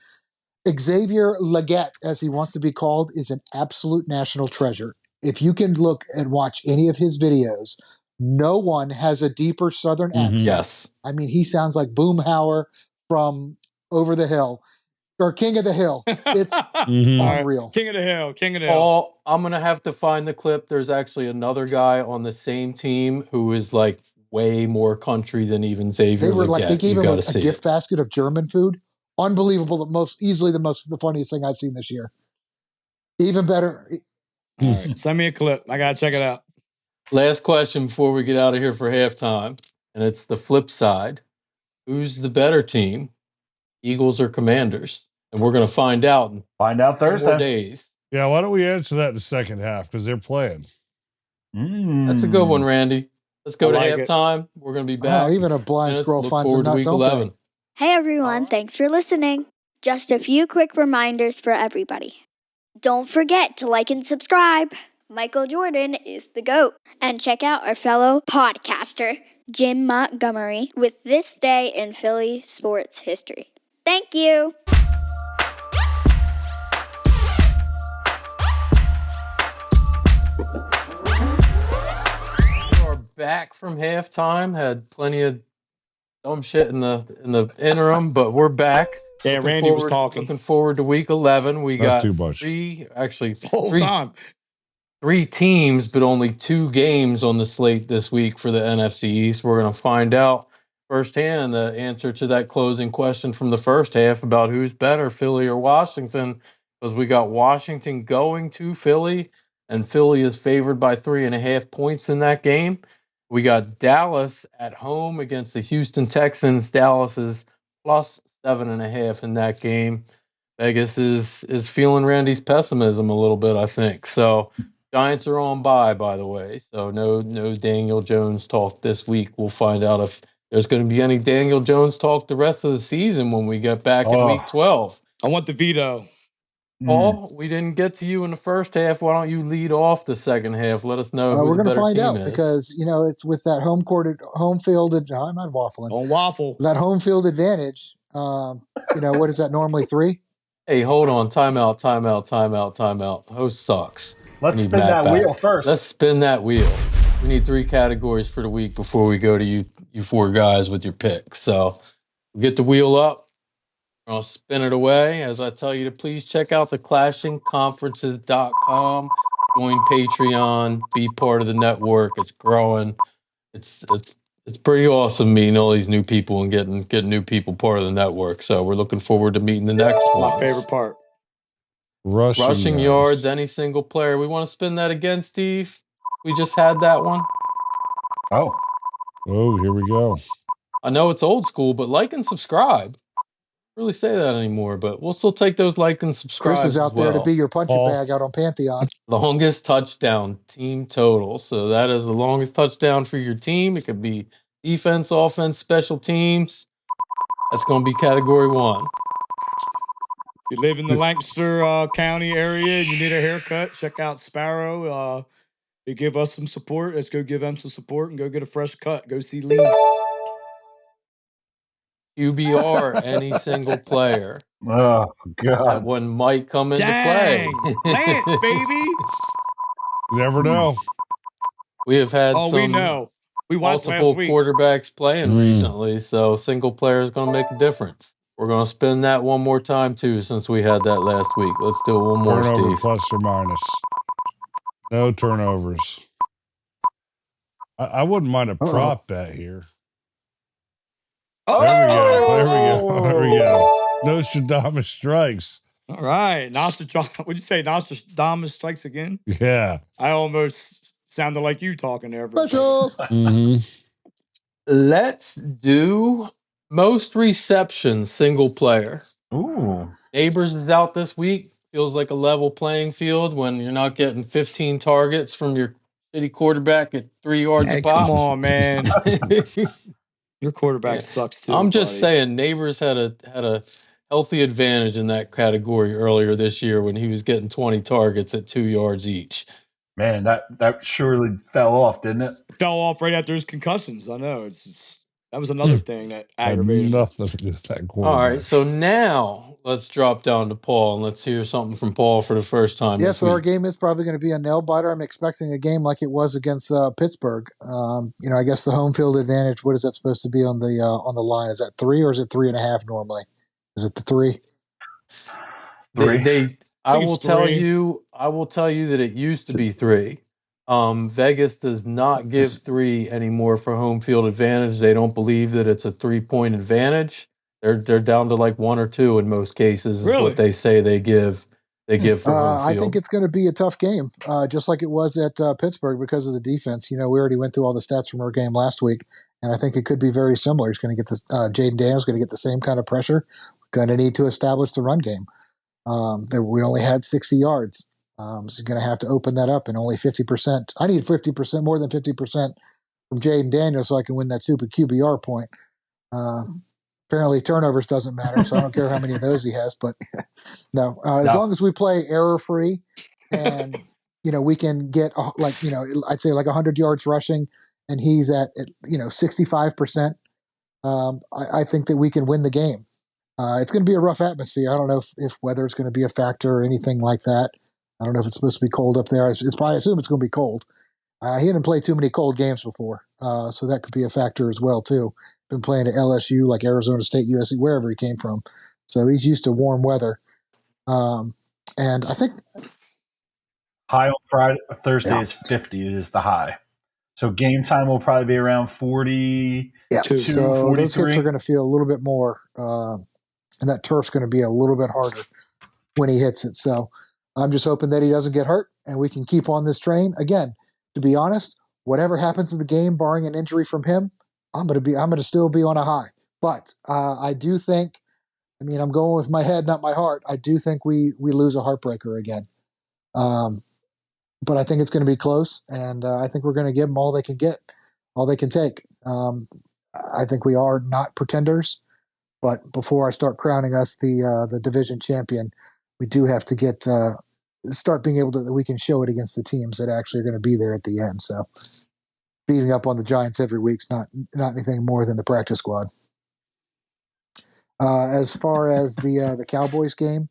Xavier Legette, as he wants to be called, is an absolute national treasure. If you can look and watch any of his videos, no one has a deeper Southern accent. Yes. I mean, he sounds like Boomhauer from Over the Hill or King of the Hill. It's unreal. King of the Hill. I'm going to have to find the clip. There's actually another guy on the same team who is like way more country than even Xavier. They gave him a gift basket of German food. Unbelievable. The funniest thing I've seen this year. Even better. All right, send me a clip. I got to check it out. Last question before we get out of here for halftime, and it's the flip side. Who's the better team, Eagles or Commanders? And we're going to find out in Find out 2 more Thursday. days. Yeah, why don't we answer that in the second half because they're playing. That's a good one, Randy. Let's go I to like it. halftime. We're going to be Oh, back. even a blind Minutes. squirrel Look finds a forward to nut, week don't 11. Hey everyone, thanks for listening. Just a few quick reminders for everybody. Don't forget to like and subscribe. Michael Jordan is the GOAT. And check out our fellow podcaster, Jim Montgomery, with This Day in Philly Sports History. Thank you. We are back from halftime. Had plenty of dumb shit in the interim, but we're back. Yeah, Looking Randy was forward- talking. Looking forward to week 11. We Not got too much. three The whole three time. three teams, but only 2 games on the slate this week for the NFC East. We're going to find out firsthand the answer to that closing question from the first half about who's better, Philly or Washington, because we got Washington going to Philly, and Philly is favored by 3.5 points in that game. We got Dallas at home against the Houston Texans. Dallas is plus 7.5 in that game. Vegas is feeling Randy's pessimism a little bit, I think. So Giants are on bye, by the way. So no Daniel Jones talk this week. We'll find out if there's going to be any Daniel Jones talk the rest of the season when we get back in week 12. I want the veto. Paul, we didn't get to you in the first half. Why don't you lead off the second half? Let us know who we're the going to better find team out is. because, it's with that home field. I'm not waffling. On waffle. That home field advantage, what is that normally 3? Hey, hold on. Timeout. The host sucks. Let's We need spin Matt that wheel back. first. Let's spin that wheel. We need 3 categories for the week before we go to you 4 guys with your picks. So we'll get the wheel up. I'll spin it away as I tell you to please check out the clashingconferences.com. Join Patreon. Be part of the network. It's growing. It's pretty awesome meeting all these new people and getting new people part of the network. So we're looking forward to meeting the next It's one. my favorite part. Rushing yards, any single player. We want to spin that again, Steve. We just had that one. Oh, here we go. I know it's old school, but like and subscribe. Really say that anymore, but we'll still take those like and subscribe. Chris is out there to be your punching bag out on Pantheon. Longest touchdown team total. So that is the longest touchdown for your team. It could be defense, offense, special teams. That's going to be category 1. You live in the Lancaster County area and you need a haircut, check out Sparrow. They give us some support. Let's go give them some support and go get a fresh cut. Go see Lee. QBR, any single player. oh That God. one might come into Dang. play. Lance, baby. You never know. We have had We know. We watched multiple last week. quarterbacks playing recently, so single player is going to make a difference. We're going to spin that one more time, too, since we had that last week. Let's do it one more, Turnover Steve. plus or minus. No turnovers. I wouldn't mind a prop bet here. There we go. Nostradamus strikes. All right. What'd you say? Nostradamus strikes again? Yeah. I almost sounded like you talking there. Special. Let's do most receptions single player. Ooh. Neighbors is out this week. Feels like a level playing field when you're not getting 15 targets from your city quarterback at 3 yards a pop. Come on, man. Your quarterback sucks too. I'm just saying, Neighbors had a healthy advantage in that category earlier this year when he was getting 20 targets at 2 yards each. Man, that surely fell off, didn't it? Fell off right after his concussions. I know. That was another thing that aggravated him. Nothing to do with that quarterback. All right, so now let's drop down to Paul and let's hear something from Paul for the first time. Yeah, this so our week. game is probably going to be a nail biter. I'm expecting a game like it was against Pittsburgh. I guess the home field advantage. What is that supposed to be on the line? Is that 3 or is it 3.5 normally? Is it the 3? 3. I will tell you that it used to be 3. Vegas does not give 3 anymore for home field advantage. They don't believe that it's a 3-point advantage. They're down to like 1 or 2 in most cases. Is what they say they give for home field. I think it's going to be a tough game, just like it was at Pittsburgh because of the defense. We already went through all the stats from our game last week, and I think it could be very similar. He's going to get this. Jaden Daniels going to get the same kind of pressure. going to need to establish the run game. We only had 60 yards. So you're going to have to open that up, and only 50%. I need 50%, more than 50% from Jaden Daniels so I can win that stupid QBR point. Apparently turnovers doesn't matter, so I don't care how many of those he has. But no, as long as we play error-free and, we can get, I'd say like 100 yards rushing, and he's at 65%, I think that we can win the game. It's going to be a rough atmosphere. I don't know if weather is going to be a factor or anything like that. I don't know if it's supposed to be cold up there. It's probably assume it's going to be cold. He hadn't played too many cold games before, so that could be a factor as well too. Been playing at LSU, like Arizona State, USC, wherever he came from, so he's used to warm weather. And I think high on Thursday is 50 is the high. So game time will probably be around 40. Yeah, so 43. those hits are going to feel a little bit more, and that turf's going to be a little bit harder when he hits it. So I'm just hoping that he doesn't get hurt and we can keep on this train. Again, to be honest, whatever happens in the game, barring an injury from him, I'm going to still be on a high. But I do think, I'm going with my head, not my heart. I do think we lose a heartbreaker again. But I think it's going to be close, and I think we're going to give them all they can get, all they can take. I think we are not pretenders, but before I start crowning us the division champion, we do have to start being able to, we can show it against the teams that actually are going to be there at the end. So beating up on the Giants every week's not anything more than the practice squad. As far as the Cowboys game,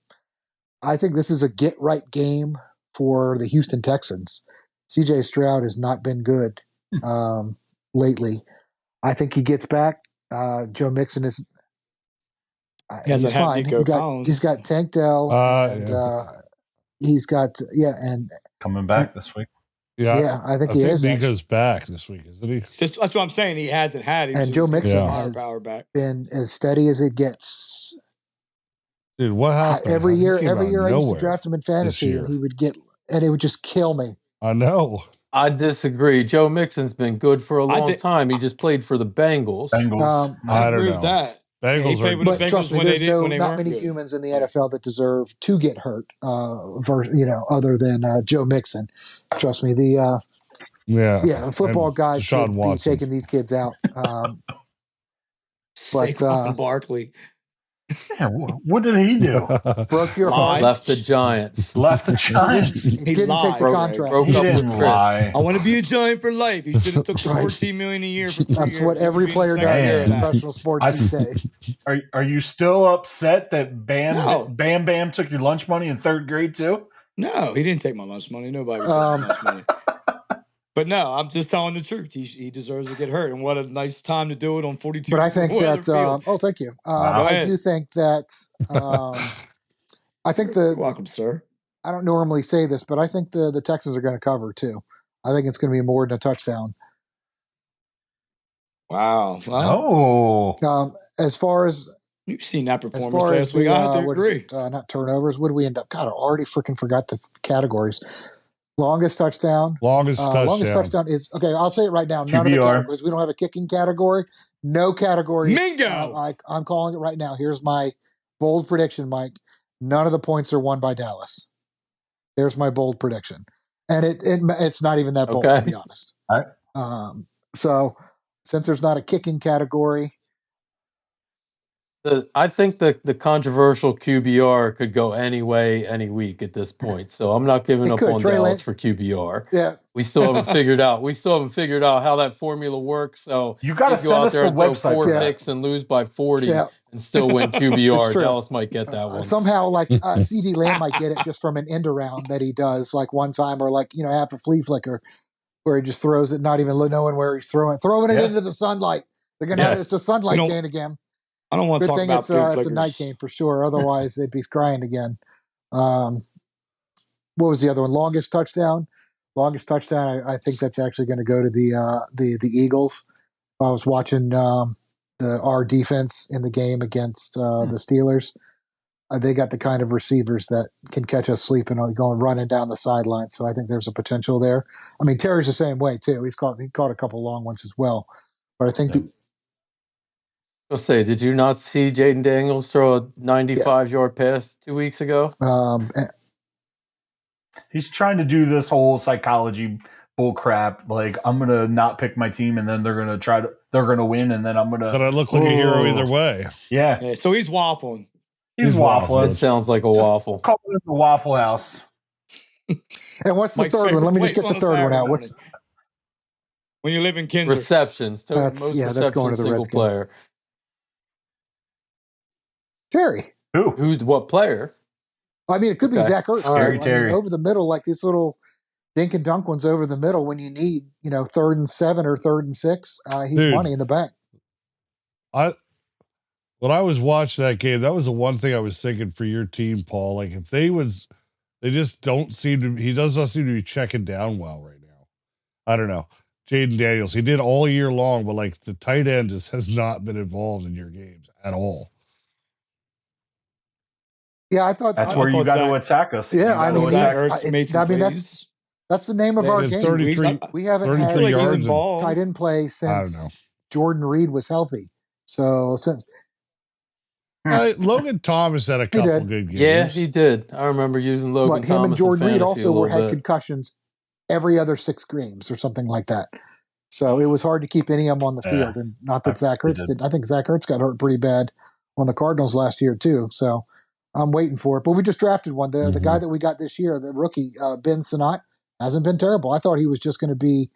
I think this is a get right game for the Houston Texans. CJ Stroud has not been good lately. I think he gets back. Joe Mixon is he's fine. He's got Tank Dell and he's got and coming back this week. Yeah, I think he is. Nico's back this week, isn't he? That's what I'm saying. He hasn't had. And Joe Mixon has been as steady as it gets. Dude, what happened? Every year I used to draft him in fantasy, and he would get, and it would just kill me. I know. I disagree. Joe Mixon's been good for a long time. He just played for the Bengals. I don't know. That. Bengals are, but trust me, there's not many humans in the NFL that deserve to get hurt, other than Joe Mixon. Trust me, the football guys should be taking these kids out. Saquon Barkley. Yeah, what did he do? Broke your heart. Left the Giants. He didn't take the contract. Broke up with Chris. Lie. I want to be a Giant for life. He should have took the $14 million a year for 3 years. That's what every player does in professional sports these days. Are you still upset that Bam Bam took your lunch money in third grade too? No, he didn't take my lunch money. Nobody took my lunch money. But no, I'm just telling the truth. He deserves to get hurt, and what a nice time to do it on 42. But I think that. Thank you. I do think that. I think You're welcome, sir. I don't normally say this, but I think the Texans are going to cover too. I think it's going to be more than a touchdown. Wow. As far as you've seen that performance last week, I have to agree. Not turnovers. What do we end up? God, I already freaking forgot the categories. Longest touchdown. Longest touchdown is okay. I'll say it right now. None of the categories. We don't have a kicking category. No categories. Mingo. I'm calling it right now. Here's my bold prediction, Mike. None of the points are won by Dallas. There's my bold prediction, and it's not even that bold to be honest. All right. So since there's not a kicking category. I think the controversial QBR could go any way, any week at this point. So I'm not giving up on Dallas for QBR. Yeah, we still haven't figured out. How that formula works. So you got to send us the website. Throw 4 picks and lose by 40 and still win QBR. Dallas might get that one somehow. Like CD Lamb might get it just from an end around that he does like one time, or like half a flea flicker where he just throws it, not even knowing where he's throwing it into the sunlight. They're gonna have it's a sunlight game again. I don't want to talk about it's a night game for sure. Otherwise, they'd be crying again. What was the other one? Longest touchdown. I think that's actually going to go to the Eagles. I was watching our defense in the game against the Steelers. They got the kind of receivers that can catch us sleeping or going running down the sideline. So I think there's a potential there. I mean, Terry's the same way too. He caught a couple long ones as well. But I think I'll say, did you not see Jaden Daniels throw a 95-yard pass 2 weeks ago? He's trying to do this whole psychology bull crap. Like, I'm gonna not pick my team, and then they're gonna win, and then I'm gonna. But I look like a hero either way. Yeah. So he's waffling. He's waffling. It sounds like a waffle. Call it the Waffle House. And what's the Mike's third one? favorite Let me just get place the on a third one out. Saturday What's when you live in Kinzer. Receptions. That's going to the single Redskins. player. Terry? What player? I mean, it could be Okay. Zach Ertz. Scary I Terry. mean, over the middle, like these little dink and dunk ones over the middle when you need, 3rd and 7 or 3rd and 6. He's Dude. money in the bank. When I was watching that game, that was the one thing I was thinking for your team, Paul. Like if they just don't seem to. He does not seem to be checking down well right now. I don't know. Jaden Daniels, he did all year long, but like the tight end just has not been involved in your games at all. Yeah, I thought That's where you got to attack us. Yeah, I mean, Zach Ertz made some that's the name of our It's game. 33, We haven't 33 had like he's yards. involved. tight end play since Jordan Reed was healthy. So since Logan Thomas had a couple did. good games. Yeah, he did. I remember using Logan but Thomas. him and Jordan in Reed fantasy also a had little bit. concussions every other 6 games or something like that. So it was hard to keep any of them on the field. And not that Zach Ertz did. I think Zach Ertz got hurt pretty bad on the Cardinals last year too. So I'm waiting for it. But we just drafted one. The guy that we got this year, the rookie, Ben Sinnott, hasn't been terrible. I thought he was just going to be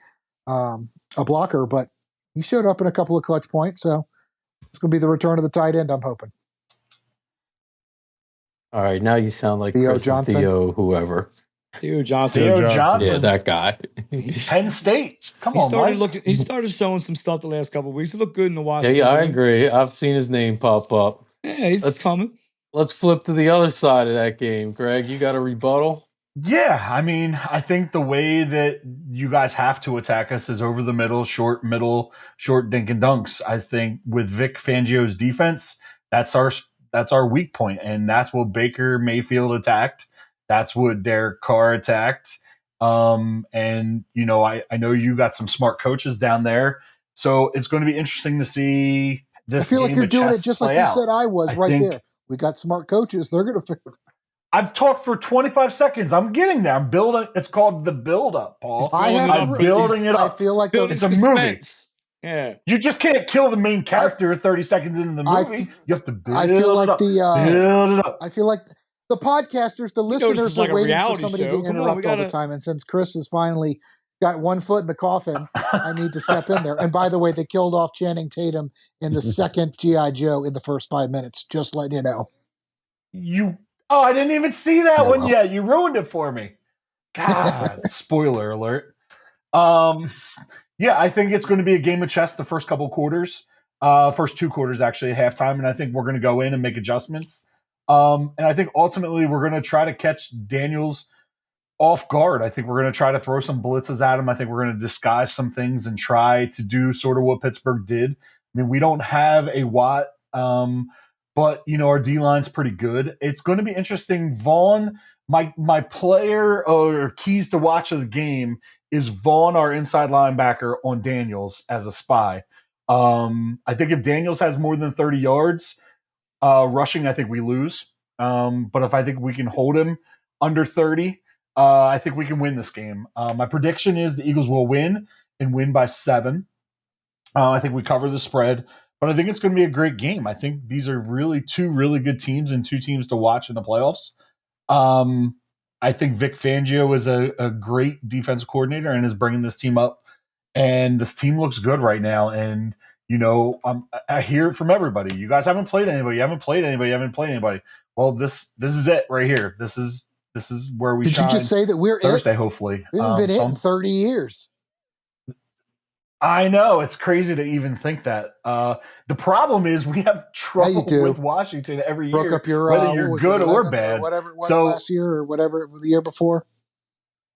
a blocker, but he showed up in a couple of clutch points. So it's going to be the return of the tight end, I'm hoping. All right, now you sound like Theo Chris Johnson. and Theo whoever. Theo Johnson. Theo Johnson. Yeah, that guy. Penn State. Come on, Mike. He started showing some stuff the last couple of weeks. He looked good in the Washington. Yeah, I agree. I've seen his name pop up. Yeah, he's coming. Let's flip to the other side of that game. Greg, you got a rebuttal? Yeah, I mean, I think the way that you guys have to attack us is over the middle, short dink and dunks. I think with Vic Fangio's defense, that's our weak point, and that's what Baker Mayfield attacked. That's what Derek Carr attacked. And I know you got some smart coaches down there, so it's going to be interesting to see this. I feel like you're doing it just like you said I was there. We got smart coaches. They're going to. I've talked for 25 seconds. I'm getting there. I'm building. It's called the build-up, Paul. I'm building it up. I feel like it's a movie. Yeah, you just can't kill the main character 30 seconds into the movie. You have to build it up. Build it up. I feel like the podcasters, the listeners are waiting for somebody to interrupt all the time. And since Chris has finally got one foot in the coffin, I need to step in there. And by the way, they killed off Channing Tatum in the second G.I. Joe in the first 5 minutes. Just letting you know. I didn't even see that one yet. You ruined it for me. God, spoiler alert. Yeah, I think it's going to be a game of chess the first couple quarters. First 2 quarters, actually, at halftime. And I think we're going to go in and make adjustments. And I think ultimately we're going to try to catch Daniels off guard. I think we're going to try to throw some blitzes at him. I think we're going to disguise some things and try to do sort of what Pittsburgh did. I mean, we don't have a Watt, but our D-line's pretty good. It's going to be interesting. Vaughn, my player or keys to watch of the game is Vaughn, our inside linebacker, on Daniels as a spy. I think if Daniels has more than 30 yards rushing, I think we lose. But if I think we can hold him under 30, I think we can win this game. My prediction is the Eagles will win and win by 7. I think we cover the spread, but I think it's going to be a great game. I think these are really 2 really good teams and 2 teams to watch in the playoffs. I think Vic Fangio is a great defensive coordinator and is bringing this team up. And this team looks good right now. And, I hear it from everybody. You guys haven't played anybody. You haven't played anybody. Well, this is it right here. This is where we shine. Did you just say that we're Thursday, it? hopefully. We haven't been in 30 years. I know. It's crazy to even think that. The problem is we have trouble with Washington every year, up your, whether you're good or bad. Or whatever it was last year or whatever the year before.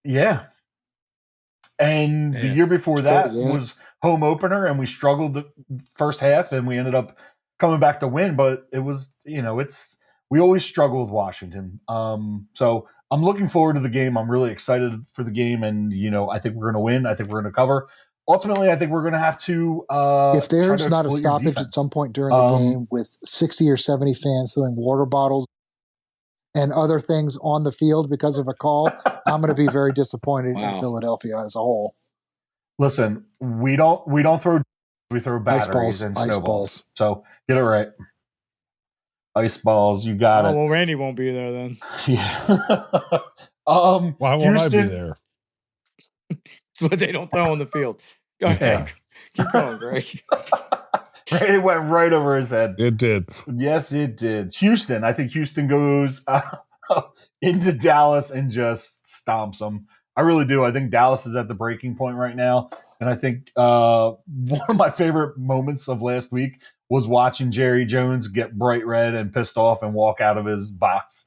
Yeah. And the year before that was home opener, and we struggled the first half, and we ended up coming back to win. But it was, we always struggle with Washington. So I'm looking forward to the game. I'm really excited for the game, and I think we're going to win. I think we're going to cover. ultimately, I think we're going to have to if try there's to not a exploit your stoppage at defense. some point during the game with 60 or 70 fans throwing water bottles and other things on the field because of a call, I'm going to be very disappointed in Philadelphia as a whole. Listen, we don't throw, we throw batteries and Ice snowballs. balls. So get it right. Ice balls, you got it. Well, Randy won't be there then. Yeah. Why won't I be there? That's what they don't throw on the field. Go ahead. Keep going, Greg. It went right over his head. It did. Yes, it did. Houston. I think Houston goes into Dallas and just stomps them. I really do. I think Dallas is at the breaking point right now. And I think one of my favorite moments of last week was watching Jerry Jones get bright red and pissed off and walk out of his box.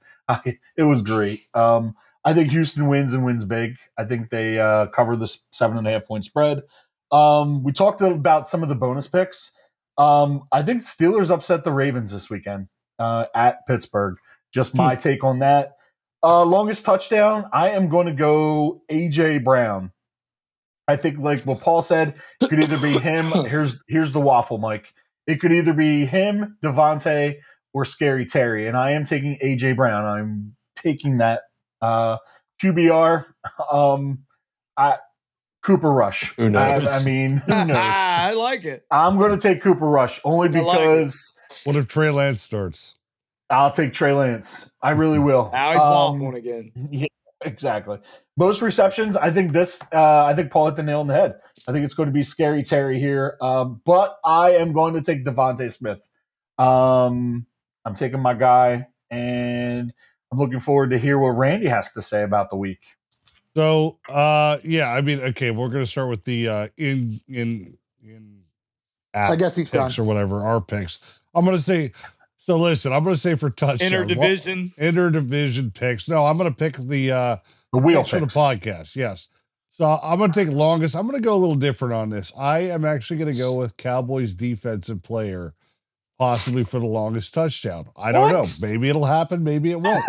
It was great. I think Houston wins and wins big. I think they cover the 7.5 point spread. We talked about some of the bonus picks. I think Steelers upset the Ravens this weekend at Pittsburgh. Just my take on that. Longest touchdown, I am going to go A.J. Brown. I think, like what Paul said, it could either be him. Here's the waffle, Mike. It could either be him, Devontae, or Scary Terry. And I am taking A.J. Brown. I'm taking that QBR. Cooper Rush. Who knows? I mean, who knows? I like it. I'm going to take Cooper Rush only because. What if Trey Lance starts? I'll take Trey Lance. I really will. Now he's waffling again. Yeah, exactly. Most receptions, I think I think Paul hit the nail on the head. I think it's going to be Scary Terry here. But I am going to take Devontae Smith. I'm taking my guy, and I'm looking forward to hear what Randy has to say about the week. So, yeah, I mean, okay, we're going to start with the in I guess he's picks done. or whatever, our picks. I'm going to say, so listen, I'm going to say for touchdown. Interdivision picks. No, I'm going to pick the wheel picks for the podcast. Yes. So I'm going to take longest. I'm going to go a little different on this. I am actually going to go with Cowboys defensive player, possibly for the longest touchdown. I don't know. Maybe it'll happen. Maybe it won't.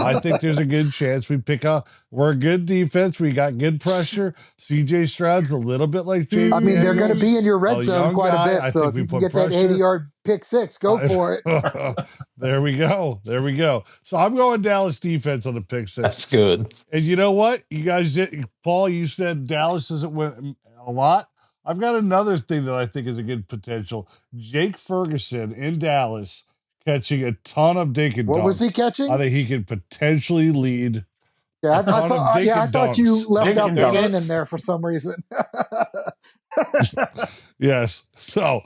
I think there's a good chance we're a good defense. We got good pressure. CJ Stroud's a little bit like James. I mean, they're going to be in your red zone quite a bit. I So if you can get that 80-yard pick six, go for it. There we go. So I'm going Dallas defense on the pick six. That's good. And you know what? You guys did. Paul, you said Dallas doesn't win a lot. I've got another thing that I think is a good potential. Jake Ferguson in Dallas catching a ton of dink and dunks. What was he catching? I think he could potentially lead. Yeah, I thought you left out the N in there for some reason. Yes. So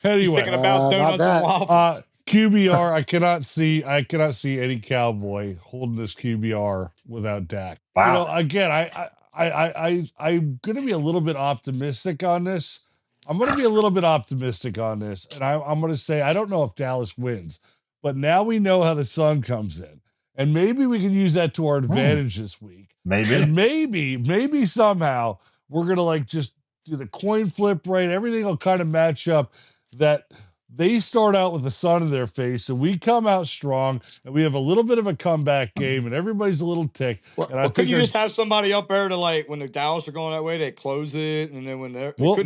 anyway, he's thinking about donuts and waffles. QBR. I cannot see any Cowboy holding this QBR without Dak. Wow. You know, again, I'm going to be a little bit optimistic on this. And I'm going to say, I don't know if Dallas wins, but now we know how the sun comes in. And maybe we can use that to our advantage this week. Maybe. And maybe somehow we're going to like just do the coin flip right. Everything will kind of match up that they start out with the sun in their face and we come out strong and we have a little bit of a comeback game and everybody's a little ticked. And I think could you just have somebody up there to like when the Dallas are going that way, they close it and then when they're we'll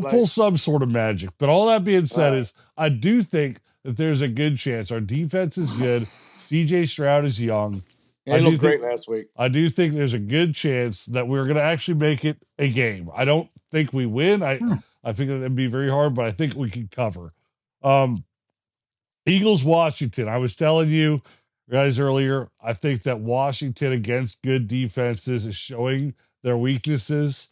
pull some sort of magic. But all that being said is I do think that there's a good chance. Our defense is good. CJ Stroud is young. He looked great last week. I do think there's a good chance that we're going to actually make it a game. I don't think we win. I think it'd be very hard, but I think we can cover. Eagles, Washington. I was telling you guys earlier, I think that Washington against good defenses is showing their weaknesses.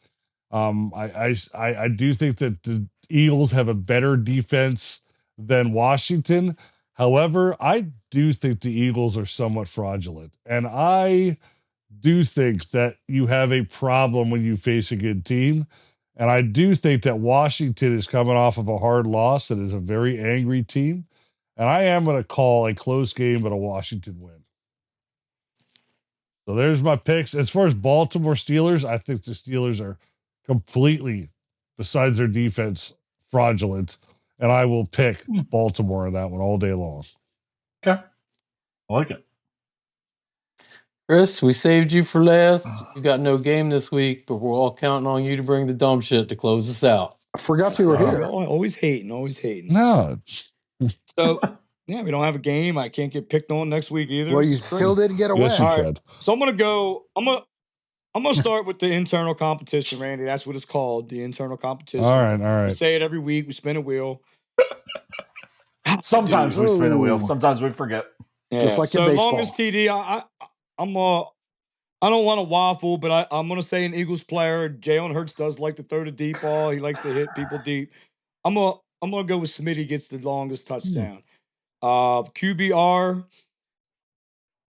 I do think that the Eagles have a better defense than Washington. However, I do think the Eagles are somewhat fraudulent. And I do think that you have a problem when you face a good team. And I do think that Washington is coming off of a hard loss and is a very angry team. And I am going to call a close game, but a Washington win. So there's my picks. As far as Baltimore Steelers, I think the Steelers are completely, besides their defense, fraudulent. And I will pick Baltimore in that one all day long. Okay. I like it. Chris, we saved you for last. You got no game this week, but we're all counting on you to bring the dumb shit to close us out. I forgot you were here. Always hating. No. So, yeah, we don't have a game. I can't get picked on next week either. Well, you still did get away. Yes, you All right. could. So I'm gonna start with the internal competition, Randy. That's what it's called, the internal competition. All right. We say it every week. We spin a wheel. Sometimes we spin a wheel. Ooh. Sometimes we forget. Yeah. Just like in so baseball. longest TD, I don't want to waffle, but I'm gonna say an Eagles player. Jalen Hurts does like to throw the deep ball. He likes to hit people deep. I'm gonna go with Smitty gets the longest touchdown. QBR.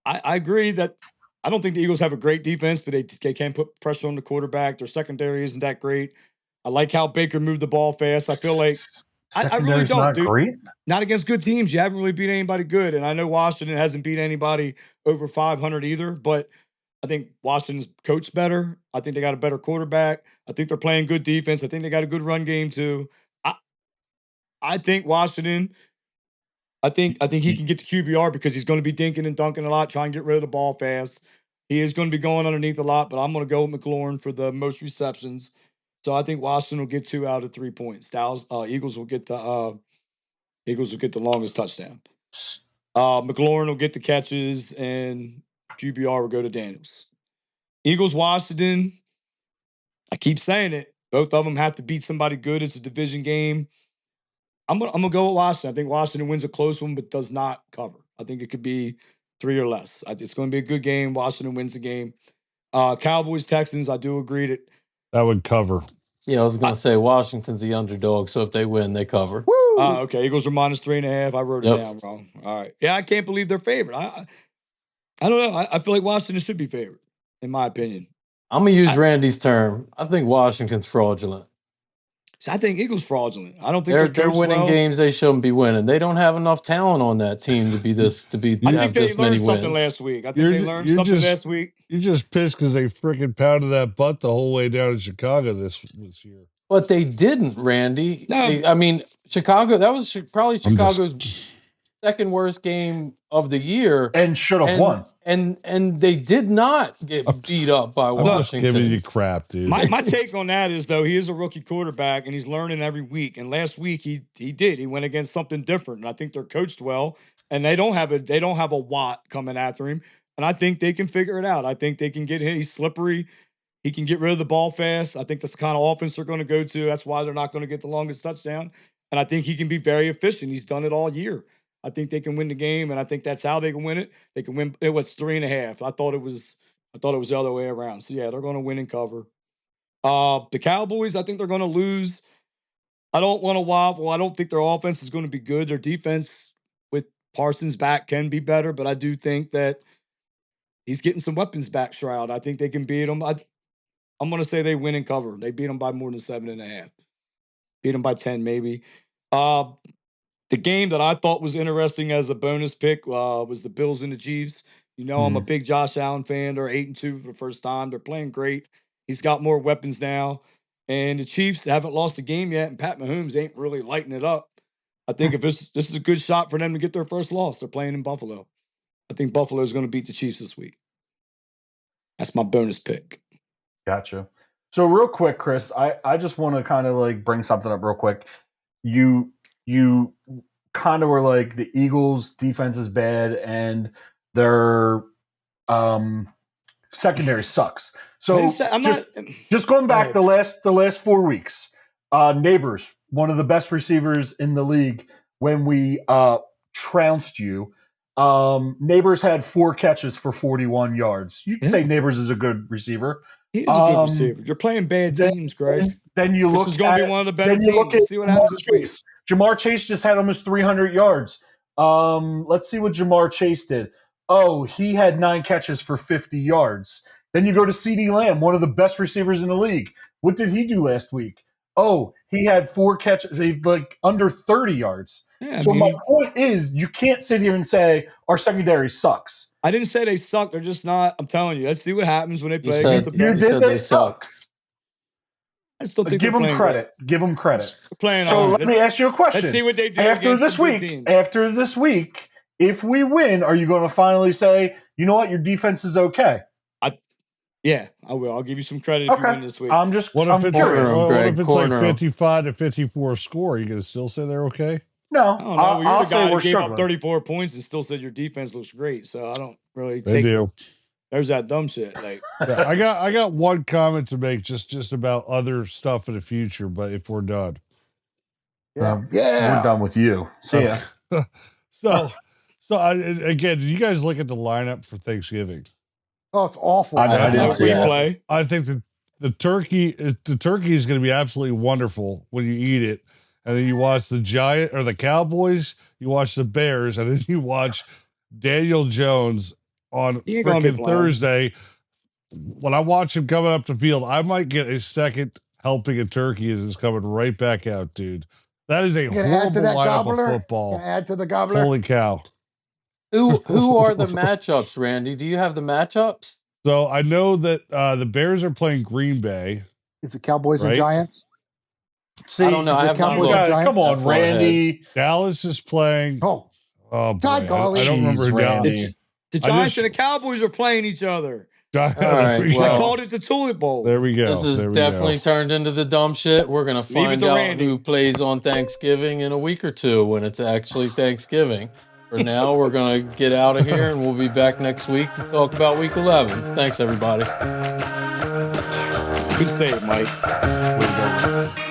I agree that I don't think the Eagles have a great defense, but they can't put pressure on the quarterback. Their secondary isn't that great. I like how Baker moved the ball fast. I feel like I really don't, not dude. great. Not against good teams. You haven't really beat anybody good. And I know Washington hasn't beat anybody over 500 either, but I think Washington's coached better. I think they got a better quarterback. I think they're playing good defense. I think they got a good run game too. I think Washington, I think he can get the QBR because he's going to be dinking and dunking a lot, trying to get rid of the ball fast. He is going to be going underneath a lot, but I'm going to go with McLaurin for the most receptions. So I think Washington will get 2 out of 3 points. Eagles will get the longest touchdown. McLaurin will get the catches, and QBR will go to Daniels. Eagles, Washington. I keep saying it. Both of them have to beat somebody good. It's a division game. I'm gonna go with Washington. I think Washington wins a close one, but does not cover. I think it could be 3 or less. It's going to be a good game. Washington wins the game. Cowboys, Texans. I do agree That would cover. Yeah, I was going to say Washington's the underdog, so if they win, they cover. Woo! Okay, Eagles are -3.5. I wrote it down wrong. All right. Yeah, I can't believe they're favored. I don't know. I feel like Washington should be favored, in my opinion. I'm going to use Randy's term. I think Washington's fraudulent. So I think Eagles fraudulent. I don't think They're winning games they shouldn't be winning. They don't have enough talent on that team to be this I think they learned something last week. I think they learned something last week. You're just pissed because they freaking pounded that butt the whole way down in Chicago this year. But they didn't, Randy. No. Chicago, that was probably Chicago's second worst game of the year. And should have won. And they did not get beat up by Washington. I'm just giving you crap, dude. My take on that is, though, he is a rookie quarterback, and he's learning every week. And last week, he did. He went against something different. And I think they're coached well. And they don't have a Watt coming after him. And I think they can figure it out. I think they can get him. He's slippery. He can get rid of the ball fast. I think that's the kind of offense they're going to go to. That's why they're not going to get the longest touchdown. And I think he can be very efficient. He's done it all year. I think they can win the game, and I think that's how they can win it. They can win. What's 3.5? I thought it was the other way around. So yeah, they're going to win and cover. The Cowboys, I think they're going to lose. I don't want to waffle. I don't think their offense is going to be good. Their defense with Parsons back can be better, but I do think that he's getting some weapons back. Stroud. I think they can beat them. I'm going to say they win and cover. They beat them by more than 7.5. Beat them by 10 maybe. The game that I thought was interesting as a bonus pick was the Bills and the Chiefs. You know, I'm a big Josh Allen fan. They're 8-2 for the first time. They're playing great. He's got more weapons now. And the Chiefs haven't lost a game yet, and Pat Mahomes ain't really lighting it up. I think if this is a good shot for them to get their first loss. They're playing in Buffalo. I think Buffalo is going to beat the Chiefs this week. That's my bonus pick. Gotcha. So real quick, Chris, I just want to kind of like bring something up real quick. You kind of were like the Eagles' defense is bad and their secondary sucks. So just going back the last 4 weeks, Neighbors, one of the best receivers in the league, when we trounced you, Neighbors had 4 catches for 41 yards. You'd say Neighbors is a good receiver. He is a good receiver. You're playing bad teams, Greg. Then you look. This is going to be one of the better teams. See what happens this week. Jamar Chase just had almost 300 yards. Let's see what Jamar Chase did. Oh, he had 9 catches for 50 yards. Then you go to CeeDee Lamb, one of the best receivers in the league. What did he do last week? Oh, he had 4 catches, like under 30 yards. Yeah, so my point is, you can't sit here and say our secondary sucks. I didn't say they suck. They're just not. I'm telling you. Let's see what happens when they play against a better team. They suck. I still think give them credit. Great. Give them credit. They're playing so let me ask you a question. Let's see what they do after this week. After this week, if we win, are you going to finally say, you know what, your defense is okay? Yeah, I will. I'll give you some credit if you win this week. What if it's, Corner him, what Greg, if it's corner like him. 55 to 54 score? You gonna still say they're okay? No, I don't know. You're I'll the say guy we're who gave up struggling. 34 points and still said your defense looks great. So I don't really They take. do. There's that dumb shit. Like, Yeah, I got one comment to make just about other stuff in the future, but if we're done. Yeah. We're done with you. See ya. So again, did you guys look at the lineup for Thanksgiving? Oh, it's awful. I didn't see that. replay. I think the turkey is going to be absolutely wonderful when you eat it, and then you watch the Giant or the Cowboys, you watch the Bears, and then you watch Daniel Jones on He ain't gonna be freaking playing. Thursday. When I watch him coming up the field, I might get a second helping of turkey as it's coming right back out, dude. That is a Gonna add horrible to that lineup gobbler. of football. Gonna add to the gobbler. Holy cow! Who are the matchups, Randy? Do you have the matchups? So I know that the Bears are playing Green Bay. Is it Cowboys and Right? Giants? See, I don't know. is I it have not Cowboys looked and Giants? come on, far ahead. Randy. Dallas is playing. Oh, Oh, boy. God, golly. I don't remember who Jeez, Dallas. Randy. The I Giants just- and the Cowboys are playing each other. right, There we well- I go. called it the Tulip Bowl. There we go. This is There we definitely go. turned into the dumb shit. We're gonna Leave it find to out Randy. who plays on Thanksgiving in a week or two when it's actually Thanksgiving. For now, we're gonna get out of here, and we'll be back next week to talk about Week 11. Thanks, everybody. Good save, Mike. Way to go.